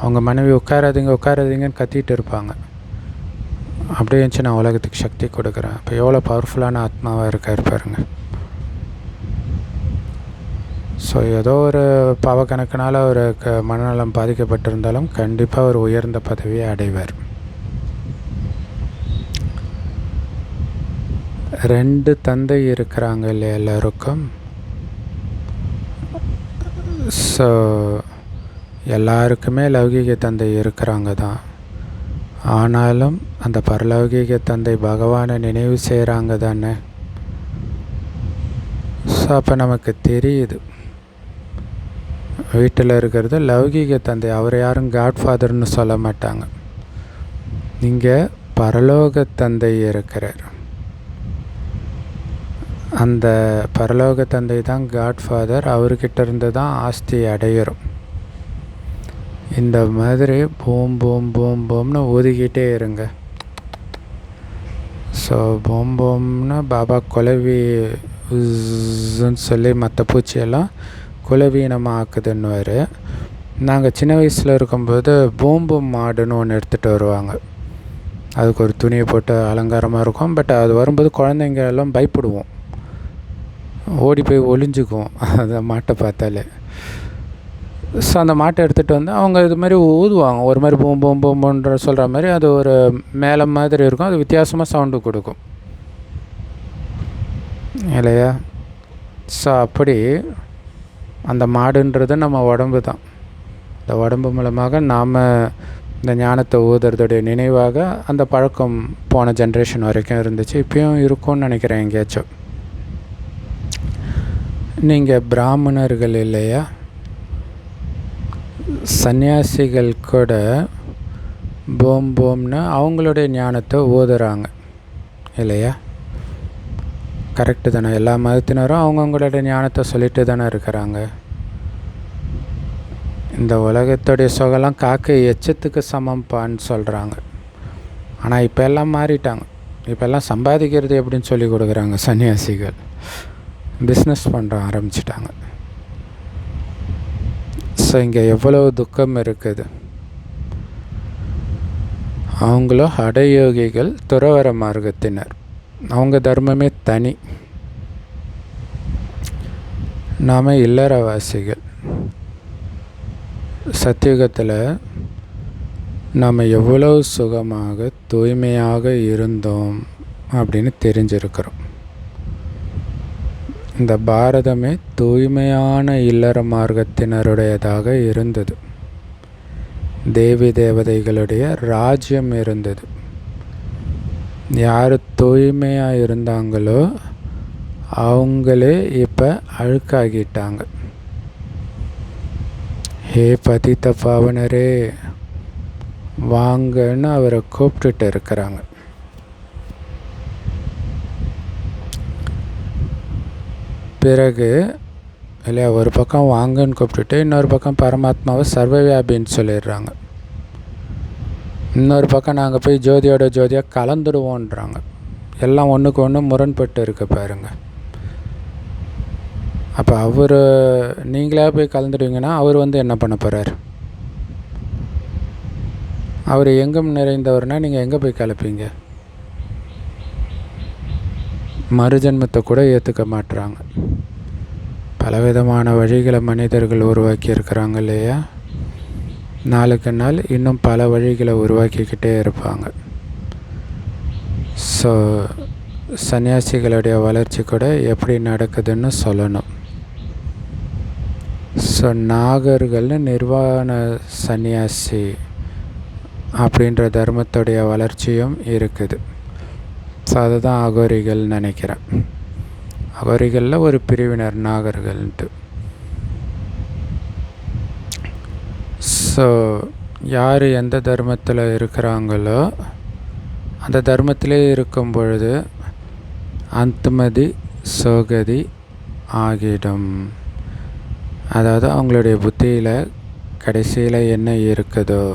அவங்க மனைவி உட்காராதீங்கன்னு கத்திட்டு இருப்பாங்க. அப்படியே ஏஞ்சி நான் உலகத்துக்கு சக்தி கொடுக்குறேன். இப்போ எவ்வளோ பவர்ஃபுல்லான ஆத்மாவாக இருக்கார் பாருங்க. ஸோ ஏதோ ஒரு பாவக்கணக்கினால் ஒரு மனநலம் பாதிக்கப்பட்டிருந்தாலும் கண்டிப்பாக ஒரு உயர்ந்த பதவியை அடைவார். 2 தந்தை இருக்கிறாங்க இல்லையா எல்லோருக்கும். ஸோ எல்லாருக்குமே லௌகீக தந்தை இருக்கிறாங்க தான். ஆனாலும் அந்த பரலௌகீக தந்தை பகவானை நினைவு செய்கிறாங்க தானே. ஸோ அப்போ நமக்கு தெரியுது வீட்டில் இருக்கிறது லௌகீக தந்தை. அவர் யாரும் காட்ஃபாதர்னு சொல்ல மாட்டாங்க. இங்கே பரலோக தந்தை இருக்கிறார். அந்த பரலோக தந்தை தான் காட்ஃபாதர். அவர்கிட்ட இருந்து தான் ஆஸ்தி அடையிறோம். இந்த மாதிரி பூம் பூம் பூம் பூம்னு ஊதிக்கிட்டே இருங்க. ஸோ பூம் பூம்னு பாபா குலவின்னு சொல்லி மற்ற பூச்சியெல்லாம் குலவீனமாக ஆக்குதுன்னுவார். நாங்கள் சின்ன வயசில் இருக்கும்போது பூம்பு மாடுன்னு ஒன்று எடுத்துகிட்டு வருவாங்க. அதுக்கு ஒரு துணியை போட்டு அலங்காரமாக இருக்கும். பட் அது வரும்போது குழந்தைங்க எல்லாம் பயப்படுவோம், ஓடி போய் ஒளிஞ்சுக்குவோம் அந்த மாட்டை பார்த்தாலே. ஸோ அந்த மாட்டை எடுத்துகிட்டு வந்து அவங்க இது மாதிரி ஊதுவாங்க. ஒரு மாதிரி பூம் பூம் பூம்புன்ற சொல்கிற மாதிரி அது ஒரு மேலே மாதிரி இருக்கும். அது வித்தியாசமாக சவுண்டு கொடுக்கும் இல்லையா? ஸோ அப்படி அந்த மாடுன்றது நம்ம உடம்பு தான். இந்த உடம்பு மூலமாக நாம் இந்த ஞானத்தை ஊதுறதுடைய நினைவாக அந்த பழக்கம் போன ஜென்ரேஷன் வரைக்கும் இருந்துச்சு. இப்பயும் இருக்கும்னு நினைக்கிறேன் எங்கேயாச்சும். நீங்கள் பிராமணர்கள் இல்லையா, சன்னியாசிகள் கூட போம் போம்னு அவங்களுடைய ஞானத்தை ஊதுறாங்க இல்லையா? கரெக்டு தானே? எல்லா மதத்தினரும் அவங்கவுங்களுடைய ஞானத்தை சொல்லிட்டு தானே இருக்கிறாங்க. இந்த உலகத்துடைய சுகலாம் காக்கை எச்சத்துக்கு சமம்பான்னு சொல்கிறாங்க. ஆனால் இப்போ எல்லாம் மாறிட்டாங்க. இப்போ எல்லாம் சம்பாதிக்கிறது எப்படின்னு சொல்லி கொடுக்குறாங்க சன்னியாசிகள். பிஸ்னஸ் பண்ணுற ஆரம்பிச்சிட்டாங்க. ஸோ இங்கே எவ்வளோ துக்கம் இருக்குது. அவங்களும் ஹடயோகிகள், துறவர மார்க்கத்தினர். அவங்க தர்மமே தனி. நாம் இல்லறவாசிகள். சத்தியுகத்தில் நாம் எவ்வளவு சுகமாக தூய்மையாக இருந்தோம் அப்படின்னு தெரிஞ்சிருக்கிறோம். இந்த பாரதமே தூய்மையான இல்லற மார்க்கத்தினருடையதாக இருந்தது. தேவி தேவதைகளுடைய ராஜ்யம் இருந்தது. யார் தூய்மையாக இருந்தாங்களோ அவங்களே இப்போ அழுக்காகிட்டாங்க. ஹே பதித்த பாவனரே வாங்கன்னு அவரை கூப்பிட்டுட்டு இருக்கிறாங்க. பிறகு இல்லையா, ஒரு பக்கம் வாங்கன்னு கூப்பிட்டுட்டு இன்னொரு பக்கம் பரமாத்மாவை சர்வவியாபின்னு சொல்லிடுறாங்க. இன்னொரு பக்கம் நாங்கள் போய் ஜோதியோட ஜோதியாக கலந்துடுவோன்றாங்க. எல்லாம் ஒன்றுக்கு ஒன்று முரண்பட்டு இருக்கு பாருங்க. அப்போ அவர் நீங்களே போய் கலந்துடுவீங்கன்னா அவர் என்ன பண்ண போகிறார்? அவர் எங்கும் நிறைந்தவர்னா நீங்கள் எங்கே போய் கலப்பீங்க? மறுஜன்மத்தை கூட ஏற்றுக்க மாட்டுறாங்க. பலவிதமான வழிகளை மனிதர்கள் உருவாக்கி இருக்கிறாங்க இல்லையா? நாளுக்கு நாள் இன்னும் பல வழிகளை உருவாக்கிக்கிட்டே இருப்பாங்க. ஸோ சன்னியாசிகளுடைய வளர்ச்சி கூட எப்படி நடக்குதுன்னு சொல்லணும். ஸோ நாகர்கள்னு நிர்வாண சன்னியாசி அப்படின்ற தர்மத்துடைய வளர்ச்சியும் இருக்குது. ஸோ அதுதான் அகோரிகள் நினைக்கிறேன். அகோரிகளில் ஒரு பிரிவினர் நாகர்கள்ன்ட்டு. ஸோ யார் எந்த தர்மத்தில் இருக்கிறாங்களோ அந்த தர்மத்திலே இருக்கும் பொழுது அந்தமதி சோகதி ஆகிடும். அதாவது அவங்களுடைய புத்தியில் கடைசியில் என்ன இருக்குதோ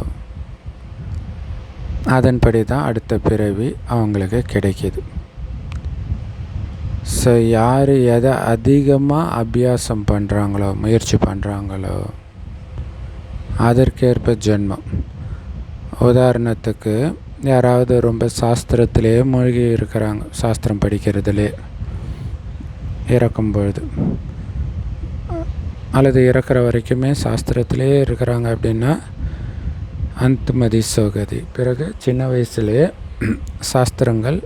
அதன்படி தான் அடுத்த பிறவி அவங்களுக்கு கிடைக்கிது. ஸோ யார் எதை அதிகமாக அபியாசம் பண்ணுறாங்களோ, முயற்சி பண்ணுறாங்களோ அதற்கேற்ப ஜென்மம். உதாரணத்துக்கு யாராவது ரொம்ப சாஸ்திரத்திலே மூழ்கி இருக்கிறாங்க, சாஸ்திரம் படிக்கிறதுலே இறக்கும் பொழுது அல்லது இறக்குற வரைக்குமே சாஸ்திரத்திலே இருக்கிறாங்க அப்படின்னா அந்தமதி சோகதி. பிறகு சின்ன வயசுலேயே சாஸ்திரங்கள்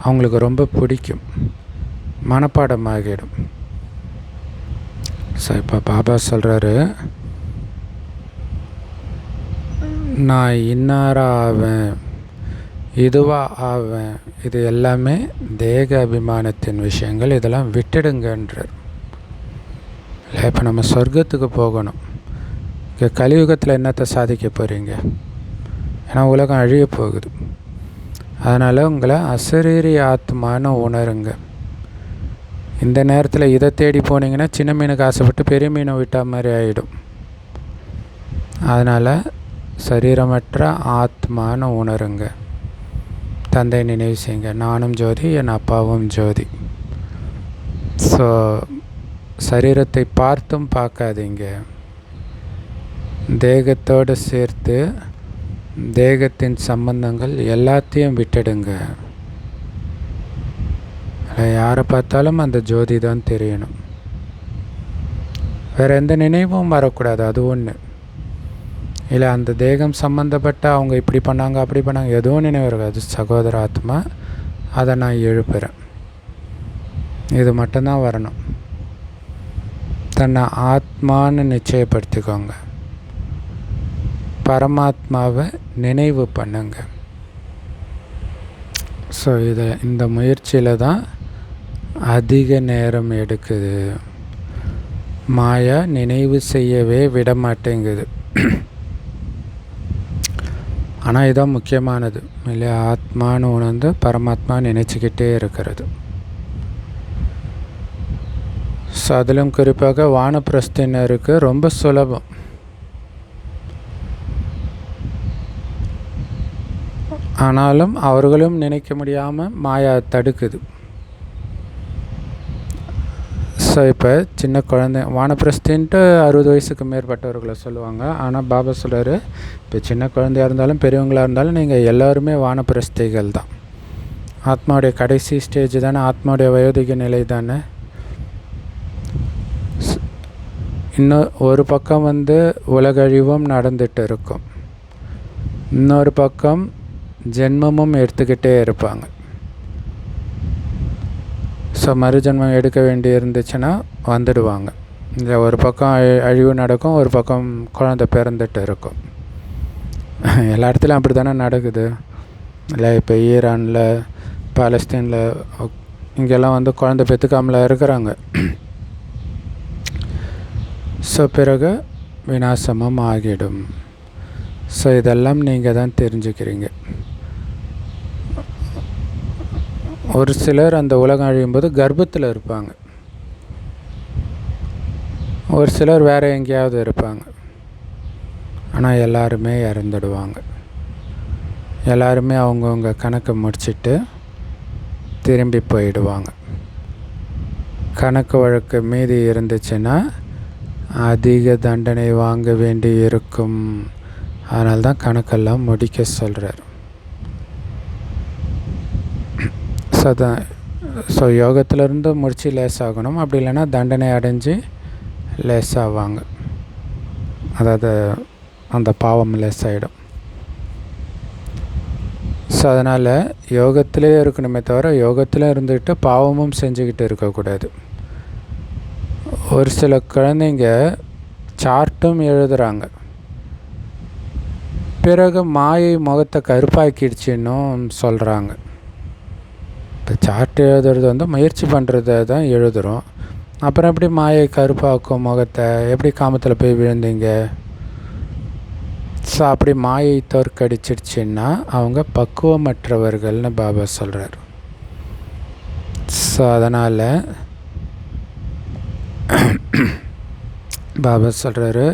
அவங்களுக்கு ரொம்ப பிடிக்கும், மனப்பாடமாகிடும். ஸோ இப்போ பாபா சொல்கிறாரு, நான் இன்னாராக ஆவேன், இதுவாக ஆவேன், இது எல்லாமே தேக அபிமானத்தின் விஷயங்கள், இதெல்லாம் விட்டுடுங்கன்றார். இல்லை, இப்போ நம்ம சொர்க்கத்துக்கு போகணும். இங்கே கலியுகத்தில் என்னத்தை சாதிக்க போகிறீங்க? ஏன்னா உலகம் அழிய போகுது. அதனால் உங்களை அசரீரி ஆத்மான்னு உணருங்க. இந்த நேரத்தில் இதை தேடி போனீங்கன்னா சின்ன மீனுக்கு ஆசைப்பட்டு பெரிய மீனை விட்டா மாதிரி ஆகிடும். அதனால் சரீரமற்ற ஆத்மான்னு உணருங்க. தந்தை நினைவு செய்யுங்க, நானும் ஜோதி, என் அப்பாவும் ஜோதி. ஸோ சரீரத்தை பார்த்தும் பார்க்காதீங்க. தேகத்தோடு சேர்த்து தேகத்தின் சம்பந்தங்கள் எல்லாத்தையும் விட்டுடுங்க. யாரை பார்த்தாலும் அந்த ஜோதி தான் தெரியணும். வேறு எந்த நினைவும் வரக்கூடாது. அது ஒன்று. இல்லை அந்த தேகம் சம்மந்தப்பட்ட அவங்க இப்படி பண்ணாங்க அப்படி பண்ணாங்க எதுவும் நினைவு இருக்காது. சகோதர ஆத்மா, அதை நான் எழுப்புகிறேன், இது மட்டும்தான் வரணும். தன்னை ஆத்மான்னு நிச்சயப்படுத்திக்கோங்க. பரமாத்மாவை நினைவு பண்ணுங்க. ஸோ இந்த முயற்சியில் தான் அதிக நேரம் எடுக்குது. மாயா நினைவு செய்யவே விட மாட்டேங்குது. ஆனால் இதுதான் முக்கியமானது இல்லையா? ஆத்மான்னு உணர்ந்து பரமாத்மா நினச்சிக்கிட்டே இருக்கிறது. ஸோ அதிலும் குறிப்பாக வானப்பிரஸ்தினருக்கு ரொம்ப சுலபம். ஆனாலும் அவர்களும் நினைக்க முடியாமல் மாயா தடுக்குது. ஸோ இப்போ சின்ன குழந்தை வானப்பிரஸ்தின்ட்டு 60 வயசுக்கு மேற்பட்டவர்களை சொல்லுவாங்க. ஆனால் பாபா சொல்கிறார், இப்போ சின்ன குழந்தையாக இருந்தாலும் பெரியவங்களாக இருந்தாலும் நீங்கள் எல்லோருமே வானப்பிரஸ்திகள் தான். ஆத்மாவுடைய கடைசி ஸ்டேஜ் தானே, ஆத்மாவுடைய வயோதிக நிலை தானே. இன்னும் ஒரு பக்கம் உலகழிவும் நடந்துகிட்டு இருக்கும், இன்னொரு பக்கம் ஜென்மமும் எடுத்துக்கிட்டே இருப்பாங்க. ஸோ மறுஜன்மம் எடுக்க வேண்டி இருந்துச்சுன்னா வந்துடுவாங்க. இல்லை ஒரு பக்கம் அழிவு நடக்கும், ஒரு பக்கம் குழந்தை பிறந்துட்டு இருக்கும். எல்லா இடத்துலையும் அப்படி தானே நடக்குது. இல்லை இப்போ ஈரானில், பாலஸ்தீனில் இங்கெல்லாம் குழந்தை பெற்றுக்காமல இருக்கிறாங்க. ஸோ பிறகு விநாசமும் ஆகிடும். ஸோ இதெல்லாம் நீங்கள் தான் தெரிஞ்சுக்கிறீங்க. ஒரு சிலர் அந்த உலகம் அழியும்போது கர்ப்பத்தில் இருப்பாங்க, ஒரு சிலர் வேறு எங்கேயாவது இருப்பாங்க. ஆனால் எல்லாருமே இறந்துடுவாங்க. எல்லாருமே அவங்கவுங்க கணக்கு முடிச்சுட்டு திரும்பி போயிடுவாங்க. கணக்கு வழக்கு மீதி இருந்துச்சுன்னா அதிக தண்டனை வாங்க வேண்டி இருக்கும். அதனால தான் கணக்கெல்லாம் முடிக்க சொல்கிறார். ஸோ யோகத்திலேருந்து முடித்து லேசாகணும். அப்படி இல்லைன்னா தண்டனை அடைஞ்சு லேசாவாங்க. அதாவது அந்த பாவம் லேசாகிடும். ஸோ அதனால் யோகத்திலே இருக்கணுமே தவிர யோகத்தில் இருந்துக்கிட்டு பாவமும் செஞ்சுக்கிட்டு இருக்கக்கூடாது. ஒரு சில குழந்தைங்க சார்ட்டும் எழுதுகிறாங்க, பிறகு மாயை முகத்தை கருப்பாக்கிடுச்சின்னும் சொல்கிறாங்க. இப்போ சார்ட் எழுதுறது முயற்சி பண்ணுறத தான் எழுதுகிறோம். அப்புறம் எப்படி மாயை கருப்பாக்கும் முகத்தை? எப்படி காமத்தில் போய் விழுந்தீங்க? ஸோ அப்படி மாயை தோற்கடிச்சிடுச்சின்னா அவங்க பக்குவமற்றவர்கள்னு பாபா சொல்கிறார். ஸோ அதனால் பாபா சொல்கிறாரு,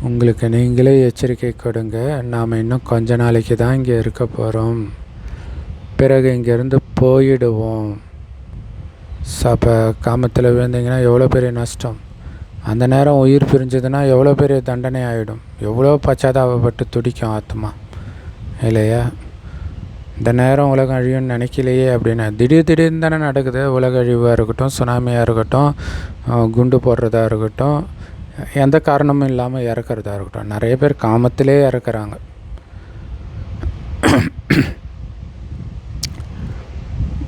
உங்களுக்கு நீங்களே எச்சரிக்கை கொடுங்க. நாம் இன்னும் கொஞ்ச நாளைக்கு தான் இங்கே இருக்க போகிறோம், பிறகு இங்கேருந்து போயிடுவோம். ஸோ அப்போ காமத்தில் விழுந்தீங்கன்னா எவ்வளோ பெரிய நஷ்டம். அந்த நேரம் உயிர் பிரிஞ்சதுன்னா எவ்வளோ பெரிய தண்டனை ஆகிடும். எவ்வளோ பச்சாதாபப்பட்டு துடிக்கும் ஆத்மா, இல்லையா? இந்த நேரம் உலகம் அழியும்னு நினைக்கலையே அப்படின்னா திடீர்னு தானே நடக்குது. உலக அழிவாக இருக்கட்டும், சுனாமியாக இருக்கட்டும், குண்டு போடுறதா இருக்கட்டும், எந்த காரணமும் இல்லாமல் இறக்குறதா இருக்கட்டும். நிறைய பேர் காமத்திலே இறக்குறாங்க.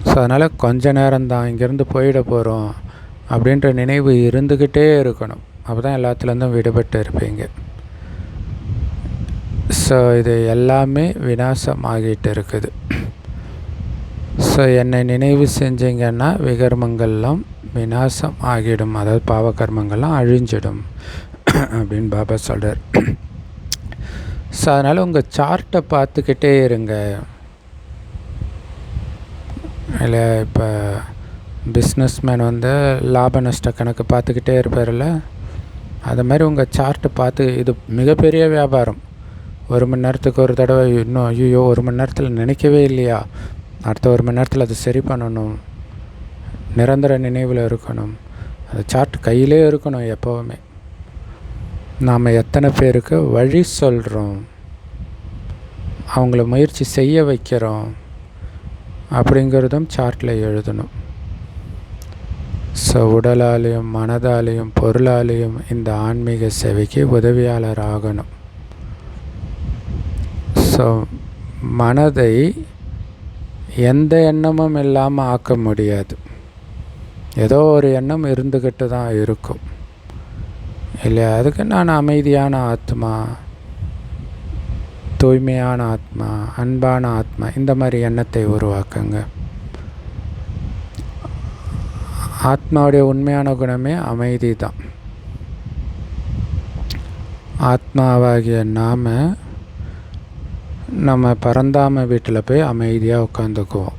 ஸோ அதனால் கொஞ்ச நேரம்தான், இங்கேருந்து போயிட போகிறோம் அப்படின்ற நினைவு இருந்துக்கிட்டே இருக்கணும். அப்போ தான் எல்லாத்துலேருந்தும் விடுபட்டு இருப்பீங்க. ஸோ இது எல்லாமே விநாசம் ஆகிட்டு இருக்குது. ஸோ என்னை நினைவு செஞ்சிங்கன்னா விகர்மங்கள்லாம் விநாசம் ஆகிடும், அதாவது பாவகர்மங்கள்லாம் அழிஞ்சிடும் அப்படின்னு பாபா சொல்கிறார். ஸோ அதனால் உங்கள் சார்ட்டை பார்த்துக்கிட்டே இருங்க. இல்லை இப்போ பிஸ்னஸ்மேன் லாப நஷ்ட கணக்கு பார்த்துக்கிட்டே இருப்பார்ல, அது மாதிரி உங்கள் சார்ட்டை பார்த்து. இது மிகப்பெரிய வியாபாரம். 1 மணி நேரத்துக்கு ஒரு தடவை இன்னும் ஐயோ 1 மணி நேரத்தில் நினைக்கவே இல்லையா, அடுத்த 1 மணி நேரத்தில் அது சரி பண்ணணும், நிரந்தர நினைவில் இருக்கணும். அது சார்ட் கையிலே இருக்கணும் எப்போவுமே. நாம் எத்தனை பேருக்கு வழி சொல்கிறோம், அவங்கள முயற்சி செய்ய வைக்கிறோம் அப்படிங்கிறதும் சார்ட்டில் எழுதணும். ஸோ உடலாலேயும் மனதாலேயும் பொருளாலேயும் இந்த ஆன்மீக சேவைக்கு உதவியாளர் ஆகணும். ஸோ மனதை எந்த எண்ணமும் இல்லாமல் ஆக்க முடியாது. ஏதோ ஒரு எண்ணம் இருந்துக்கிட்டு தான் இருக்கும், இல்லையா? அதுக்கு நான் அமைதியான ஆத்மா, தூய்மையான ஆத்மா, அன்பான ஆத்மா, இந்த மாதிரி எண்ணத்தை உருவாக்குங்க. ஆத்மாவுடைய உண்மையான குணமே அமைதி தான். ஆத்மாவாகிய நம்ம பரந்தாம வீட்டில் போய் அமைதியாக உட்காந்துக்குவோம்.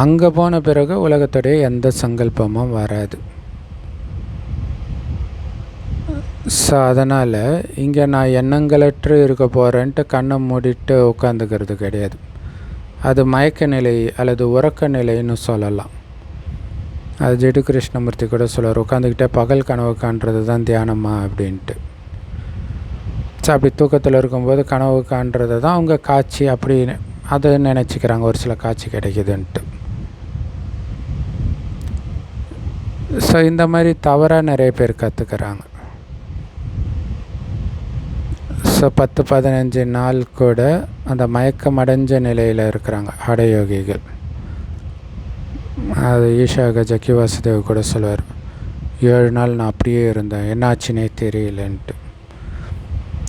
அங்கே போன பிறகு உலகத்துடைய எந்த சங்கல்பமும் வராது. ஸோ அதனால் இங்கே நான் எண்ணங்களற்று இருக்க போகிறேன்ட்டு கண்ணை மூடிட்டு உட்காந்துக்கிறது கிடையாது. அது மயக்க நிலை அல்லது உறக்க நிலைன்னு சொல்லலாம். அது ஜெடு கிருஷ்ணமூர்த்தி கூட சொல்லுவார், உட்காந்துக்கிட்டே பகல் கனவு காண்றது தான் தியானமா அப்படின்ட்டு. ஸோ அப்படி தூக்கத்தில் இருக்கும்போது கனவு காண்றது தான் அவங்க காட்சி, அப்படி அதை நினச்சிக்கிறாங்க, ஒரு சில காட்சி கிடைக்குதுன்ட்டு. ஸோ இந்த மாதிரி தவறாக நிறைய பேர் கற்றுக்கிறாங்க. ஸோ 10-15 நாள் கூட அந்த மயக்கம் அடைஞ்ச நிலையில் இருக்கிறாங்க ஹடயோகிகள். அது ஈஷா ஜக்கி வாசுதேவ் கூட சொல்லுவார், 7 நாள் நான் அப்படியே இருந்தேன், என்னாச்சுன்னே தெரியலன்ட்டு.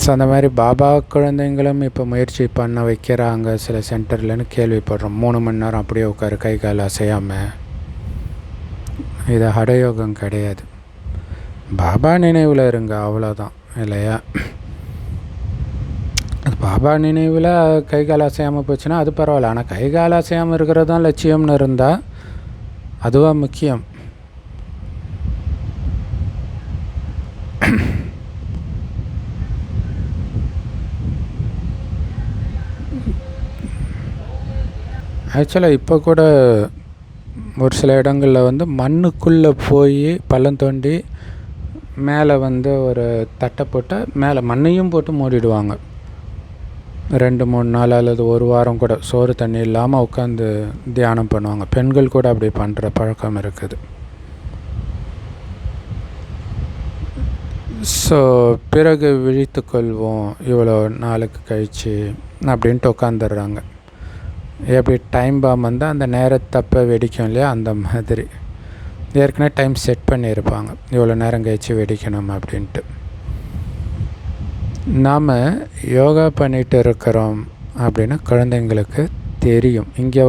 ஸோ அந்த மாதிரி பாபா குழந்தைங்களும் இப்போ முயற்சி பண்ண வைக்கிறாங்க சில சென்டர்லன்னு கேள்விப்படுறோம். 3 மணி நேரம் அப்படியே உட்காரு, கை கால் அசையாமல். இது ஹடயோகம் கிடையாது. பாபா நினைவில் இருங்க, அவ்வளோதான், இல்லையா? பாபா நினைவில் கை கால் அசையாமல் போச்சுன்னா அது பரவாயில்ல. ஆனால் கை கால் அசையாமல் இருக்கிறது தான் லட்சியம்னு இருந்தால் அதுவாக முக்கியம். ஆக்சுவலாக இப்போ கூட ஒரு சில இடங்களில் மண்ணுக்குள்ளே போய் பள்ளம் தோண்டி மேலே ஒரு தட்டை போட்டு மேலே மண்ணையும் போட்டு மூடிடுவாங்க. 2-3 நாள் அல்லது 1 வாரம் கூட சோறு தண்ணி இல்லாமல் உட்காந்து தியானம் பண்ணுவாங்க. பெண்கள் கூட அப்படி பண்ணுற பழக்கம் இருக்குது. ஸோ பிறகு விழித்து கொள்வோம் இவ்வளோ நாளுக்கு கழிச்சு அப்படின்ட்டு உட்காந்துடுறாங்க. எப்படி டைம் பாம் அந்த நேரத்தப்போ வெடிக்கும் இல்லையா, அந்த மாதிரி ஏற்கனவே டைம் செட் பண்ணியிருப்பாங்க, இவ்வளோ நேரம் கழிச்சு வெடிக்கணும் அப்படின்ட்டு. நாம் யோகா பண்ணிகிட்டு இருக்கிறோம் அப்படின்னா குழந்தைங்களுக்கு தெரியும். இங்கே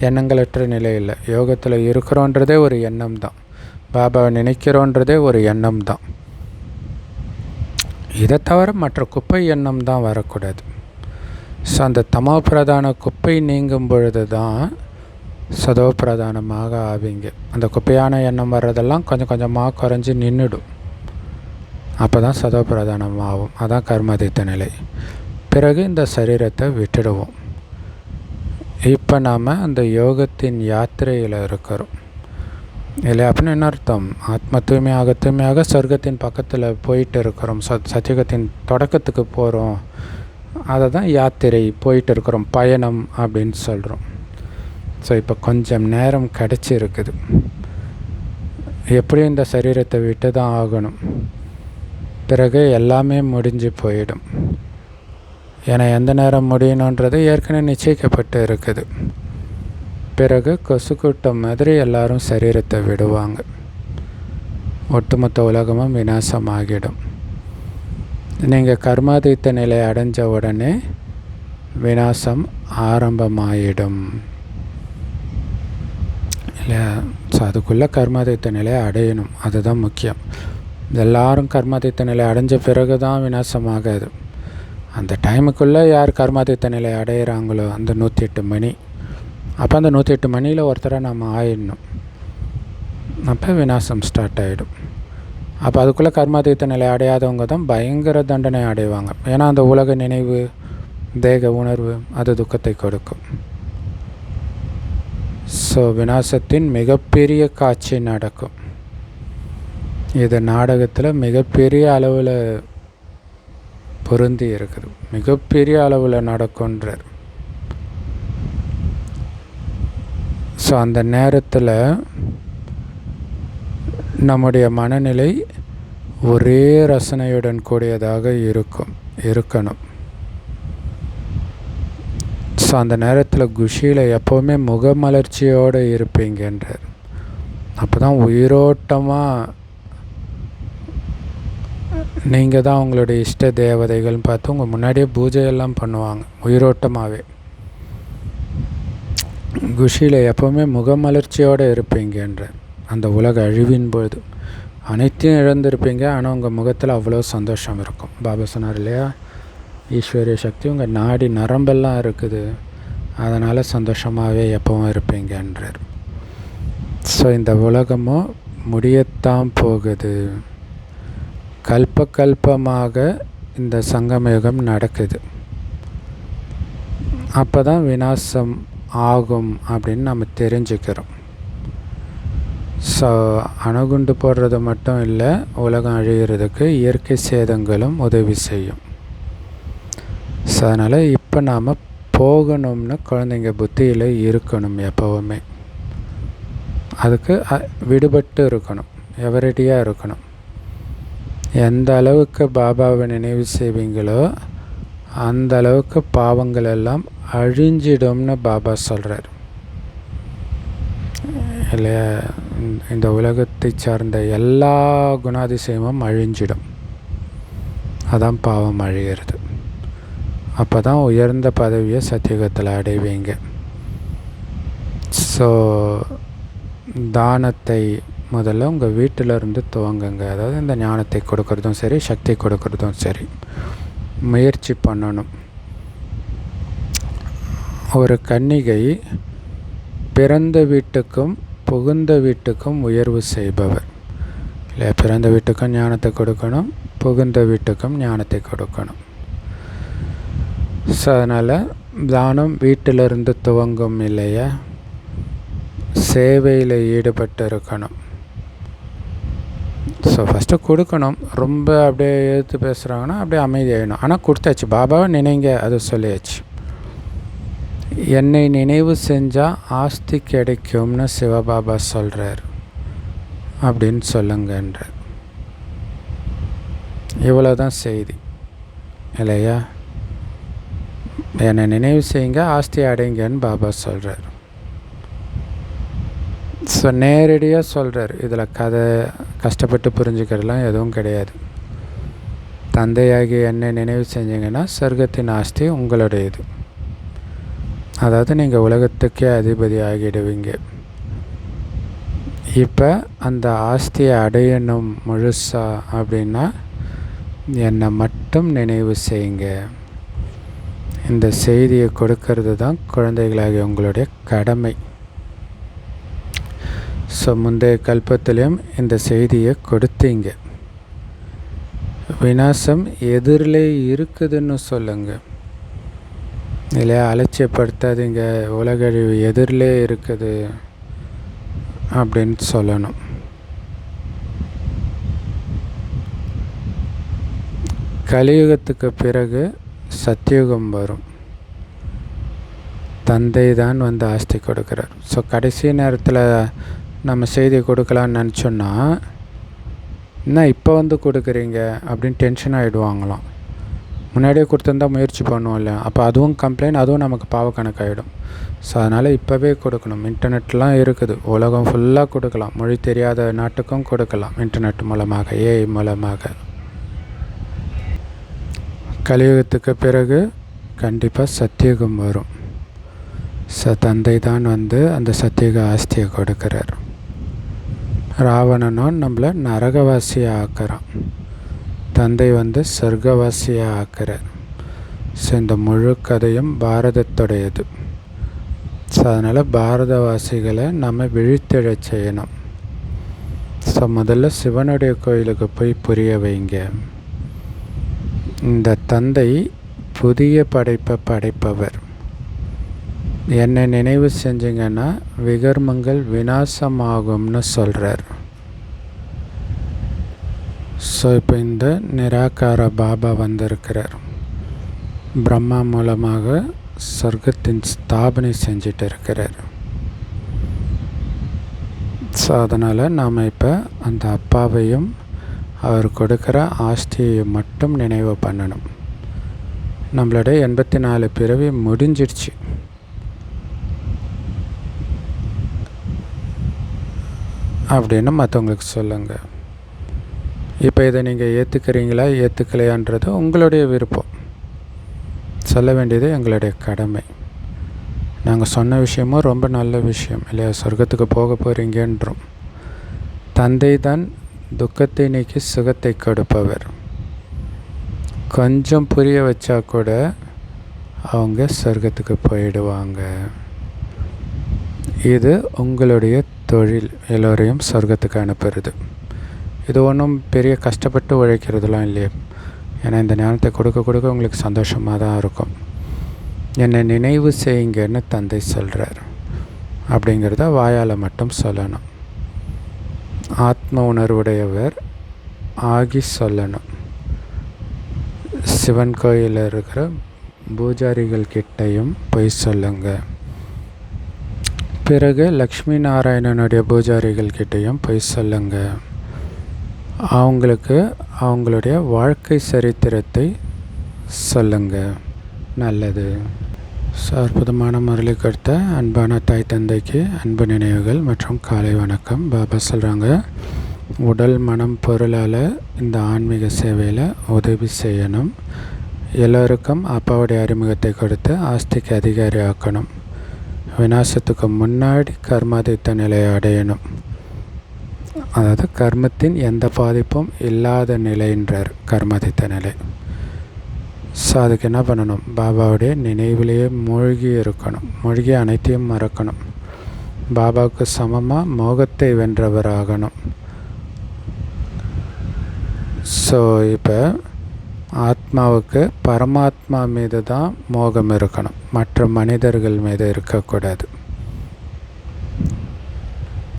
எண்ணங்களற்ற நிலை இல்லை. யோகத்தில் இருக்கிறோன்றதே ஒரு எண்ணம் தான். பாபாவை நினைக்கிறோன்றதே ஒரு எண்ணம் தான். இதை தவிர மற்ற குப்பை எண்ணம் தான் வரக்கூடாது. ஸோ அந்த தமோ பிரதான குப்பை நீங்கும் பொழுது தான் சதோ பிரதானமாக ஆவீங்க. அந்த குப்பையான எண்ணம் வர்றதெல்லாம் கொஞ்சம் கொஞ்சமாக குறைஞ்சி நின்றுடும். அப்போ தான் சதோ பிரதானம் ஆகும். அதான் கர்மாதித்த நிலை. பிறகு இந்த சரீரத்தை விட்டுடுவோம். இப்போ நாம் அந்த யோகத்தின் யாத்திரையில் இருக்கிறோம் இல்லை அப்படின்னு என்ன அர்த்தம்? ஆத்ம தூய்மையாக தூய்மையாக சொர்க்கத்தின் பக்கத்தில் போயிட்டு இருக்கிறோம். சத்தியுகத்தின் தொடக்கத்துக்கு போகிறோம். அதை தான் யாத்திரை, போயிட்டு இருக்கிறோம், பயணம் அப்படின்னு சொல்கிறோம். ஸோ இப்போ கொஞ்சம் நேரம் கிடச்சிருக்குது. எப்படியும் இந்த சரீரத்தை விட்டு தான் ஆகணும். பிறகு எல்லாமே முடிஞ்சு போயிடும். ஏன்னா எந்த நேரம் முடியணுன்றது ஏற்கனவே நிச்சயிக்கப்பட்டு இருக்குது. பிறகு கொசு கூட்டம் மாதிரி எல்லாரும் சரீரத்தை விடுவாங்க. ஒட்டுமொத்த உலகமும் விநாசமாகிடும். நீங்கள் கர்மாதீத்த நிலை அடைஞ்ச உடனே விநாசம் ஆரம்பமாயிடும் இல்லையா? ஸோ அதுக்குள்ளே கர்மாதீத்த நிலையை அடையணும். அதுதான் முக்கியம். எல்லாரும் கர்மாதீத்த நிலை அடைஞ்ச பிறகு தான் விநாசமாகாது. அந்த டைமுக்குள்ளே யார் கர்மாதீத்த நிலை அடையிறாங்களோ அந்த 108 மணி, அப்போ அந்த 108 மணியில் ஒருத்தராக நம்ம ஆயிடணும். அப்போ விநாசம் ஸ்டார்ட் ஆகிடும். அப்போ அதுக்குள்ளே கர்மாதீத்த நிலை அடையாதவங்க தான் பயங்கர தண்டனை அடைவாங்க. ஏன்னா அந்த உலக நினைவு, தேக உணர்வு அது துக்கத்தை கொடுக்கும். ஸோ விநாசத்தின் மிகப்பெரிய காட்சி நடக்கும். இது நாடகத்தில் மிகப்பெரிய அளவில் பொருந்தி இருக்குது. மிகப்பெரிய அளவில் நடக்குன்றார். ஸோ அந்த நேரத்தில் நம்முடைய மனநிலை ஒரே ரசனையுடன் கூடியதாக இருக்கணும். ஸோ அந்த நேரத்தில் குஷியில் எப்போவுமே முகமலர்ச்சியோடு இருப்பீங்கன்றார். அப்போ தான் உயிரோட்டமாக நீங்கள் தான் உங்களுடைய இஷ்ட தேவதைகள்னு பார்த்து உங்கள் முன்னாடியே பூஜையெல்லாம் பண்ணுவாங்க. உயிரோட்டமாகவே குஷியில் எப்போவுமே முகமலர்ச்சியோடு இருப்பீங்கன்றார். அந்த உலக அழிவின் பொழுது அனைத்தையும் இழந்திருப்பீங்க, ஆனால் உங்கள் முகத்தில் அவ்வளோ சந்தோஷம் இருக்கும். பாபா சொன்னார் இல்லையா, ஈஸ்வரிய சக்தி உங்கள் நாடி நரம்பெல்லாம் இருக்குது, அதனால் சந்தோஷமாகவே எப்பவும் இருப்பீங்கன்றார். ஸோ இந்த உலகமும் முடியத்தான் போகுது. கல்பமாக இந்த சங்கமயுகம் நடக்குது. அப்போ தான் விநாசம் ஆகும் அப்படின்னு நம்ம தெரிஞ்சுக்கிறோம். ஸோ அணுகுண்டு போடுறது மட்டும் இல்லை, உலகம் அழிகிறதுக்கு இயற்கை சேதங்களும் உதவி செய்யும். ஸோ அதனால் இப்போ நாம் போகணும்னு குழந்தைங்க புத்தியில் இருக்கணும். எப்போவுமே அதுக்கு விடுபட்டு இருக்கணும், எவரடியாக இருக்கணும். எந்த அளவுக்கு பாபாவை நினைவு செய்வீங்களோ அந்த அளவுக்கு பாவங்கள் எல்லாம் அழிஞ்சிடும்னு பாபா சொல்கிறார். இல்லையா? இந்த உலகத்தை சார்ந்த எல்லா குணாதிசயமும் அழிஞ்சிடும். அதான் பாவம் அழிகிறது. அப்போ தான் உயர்ந்த பதவியை சத்தியுகத்தில் அடைவீங்க. ஸோ தானத்தை முதல்ல உங்கள் வீட்டிலருந்து துவங்குங்க. அதாவது இந்த ஞானத்தை கொடுக்கறதும் சரி, சக்தி கொடுக்கறதும் சரி, முயற்சி பண்ணணும். ஒரு கன்னிகை பிறந்த வீட்டுக்கும் புகுந்த வீட்டுக்கும் உயர்வு செய்பவர். இல்லை, பிறந்த வீட்டுக்கும் ஞானத்தை கொடுக்கணும், புகுந்த வீட்டுக்கும் ஞானத்தை கொடுக்கணும். ஸோ அதனால் தானம் வீட்டிலிருந்து துவங்கும் இல்லையா? சேவையில் ஈடுபட்டு இருக்கணும். ஸோ ஃபஸ்ட்டு கொடுக்கணும். ரொம்ப அப்படியே எடுத்து பேசுகிறாங்கன்னா அப்படியே அமைதியாகிடணும். ஆனால் கொடுத்தாச்சு, பாபாவை நினைங்க, அது சொல்லியாச்சு. என்னை நினைவு செஞ்சால் ஆஸ்தி கிடைக்கும்னு சிவபாபா சொல்கிறார் அப்படின்னு சொல்லுங்கன்ற. இவ்வளோ தான் செய்தி இல்லையா? என்னை நினைவு செய்யுங்க, ஆஸ்தி அடைங்கன்னு பாபா சொல்கிறார். ஸோ நேரடியாக சொல்கிறார். இதில் கதை கஷ்டப்பட்டு புரிஞ்சுக்கிறதுலாம் எதுவும் கிடையாது. தந்தையாகி என்னை நினைவு செஞ்சீங்கன்னா சொர்க்கத்தின் ஆஸ்தி உங்களுடையது. அதாவது நீங்கள் உலகத்துக்கே அதிபதி ஆகிடுவீங்க. இப்போ அந்த ஆஸ்தியை அடையணும் முழுசா அப்படின்னா என்னை மட்டும் நினைவு செய்யுங்க. இந்த செய்தியை கொடுக்கறது தான் குழந்தைகளாகிய உங்களுடைய கடமை. ஸோ முந்தைய கல்பத்திலையும் இந்த செய்தியை கொடுத்தீங்க. விநாசம் எதிரிலே இருக்குதுன்னு சொல்லுங்கள் இல்லையா? அலட்சியப்படுத்தாதீங்க, உலகழிவு எதிரிலே இருக்குது அப்படின்னு சொல்லணும். கலியுகத்துக்கு பிறகு சத்தியுகம் வரும். தந்தை தான் வந்து ஆஸ்தி கொடுக்குறார். ஸோ கடைசி நேரத்தில் நம்ம செய்தி கொடுக்கலான்னு நினச்சோன்னா, என்ன இப்போ வந்து கொடுக்குறீங்க அப்படின்னு டென்ஷன் ஆகிடுவாங்களாம். முன்னாடியே கொடுத்துருந்தா முயற்சி பண்ணுவோம்ல, அப்போ அதுவும் கம்ப்ளைண்ட், அதுவும் நமக்கு பாவ கணக்காகிடும். ஸோ அதனால் இப்போவே கொடுக்கணும். இன்டர்நெட்லாம் இருக்குது, உலகம் ஃபுல்லாக கொடுக்கலாம். மொழி தெரியாத நாட்டுக்கும் கொடுக்கலாம் இன்டர்நெட் மூலமாக, ஏஐ மூலமாக. கலியுகத்துக்கு பிறகு கண்டிப்பாக சத்தியுகம் வரும். தந்தை தான் வந்து அந்த சத்தியுக ஆஸ்தியை கொடுக்குறார். ராவணனும் நம்மளை நரகவாசியை ஆக்குறான், தந்தை வந்து சொர்க்கவாசியை ஆக்குறார். ஸோ இந்த முழு கதையும் பாரதத்துடையது. ஸோ அதனால் பாரதவாசிகளை நம்ம விழித்தெழச் செய்யணும். ஸோ முதல்ல சிவனுடைய கோயிலுக்கு போய் புரிய வைங்க. இந்த தந்தை புதிய படைப்பை படைப்பவர். என்னை நினைவு செஞ்சிங்கன்னா விகர்மங்கள் விநாசமாகும்னு சொல்கிறார். ஸோ இப்போ இந்த நிராகார பாபா வந்திருக்கிறார். பிரம்மா மூலமாக சொர்க்கத்தின் ஸ்தாபனை செஞ்சிட்டு இருக்கிறார். ஸோ அதனால் நாம் இப்போ அந்த அப்பாவையும் அவர் கொடுக்குற ஆஸ்தியை மட்டும் நினைவு பண்ணணும். நம்மளோட 84 பிறவி முடிஞ்சிடுச்சு. அப்படின்னு மற்றவங்களுக்கு சொல்லுங்கள். இப்போ இதை நீங்கள் ஏற்றுக்கிறீங்களா ஏற்றுக்கலையான்றது உங்களுடைய விருப்பம். சொல்ல வேண்டியது எங்களுடைய கடமை. நாங்கள் சொன்ன விஷயமும் ரொம்ப நல்ல விஷயம் இல்லையா? சொர்க்கத்துக்கு போக போகிறீங்கன்றோம். தந்தை தான் துக்கத்தை நீக்கி சுகத்தை கொடுப்பவர். கொஞ்சம் புரிய வச்சா கூட அவங்க சொர்க்கத்துக்கு போயிடுவாங்க. இது உங்களுடைய தொழில், எல்லோரையும் சொர்க்கத்துக்கு அனுப்புறது. இது ஒன்றும் பெரிய கஷ்டப்பட்டு உழைக்கிறதுலாம் இல்லையே. ஏன்னா இந்த ஞானத்தை கொடுக்க கொடுக்க உங்களுக்கு சந்தோஷமாக தான் இருக்கும். என்னை நினைவு செய்யுங்கன்னு தந்தை சொல்கிறார். அப்படிங்கிறத வாயால் மட்டும் சொல்லணும். ஆத்ம உணர்வுடையவர் ஆகி சொல்லணும். சிவன் கோயிலில் இருக்கிற பூஜாரிகள் கிட்டையும் போய் சொல்லுங்கள். பிறகு லக்ஷ்மி நாராயணனுடைய பூஜாரிகள் கிட்டையும் போய் சொல்லுங்கள். அவங்களுக்கு அவங்களுடைய வாழ்க்கை சரித்திரத்தை சொல்லுங்கள். நல்லது. அற்புதமான முரளி கொடுத்த அன்பான தாய் தந்தைக்கு அன்பு நினைவுகள் மற்றும் காலை வணக்கம். பாபா சொல்கிறாங்க, உடல் மனம் பொருளால் இந்த ஆன்மீக சேவையில் உதவி செய்யணும். எல்லோருக்கும் அப்பாவுடைய அறிமுகத்தை கொடுத்து ஆஸ்திக்கு அதிகாரி ஆக்கணும். விநாசத்துக்கு முன்னாடி கர்மாதித்த நிலையை அடையணும். அதாவது கர்மத்தின் எந்த பாதிப்பும் இல்லாத நிலைன்றார் கர்மாதித்த நிலை. ஸோ அதுக்கு என்ன பண்ணணும்? பாபாவுடைய நினைவிலேயே மூழ்கி இருக்கணும். மூழ்கி அனைத்தையும் மறக்கணும். பாபாவுக்கு சமமாக மோகத்தை வென்றவராகணும். ஸோ இப்போ ஆத்மாவுக்கு பரமாத்மா மீது தான் மோகம் இருக்கணும், மற்ற மனிதர்கள் மீது இருக்கக்கூடாது.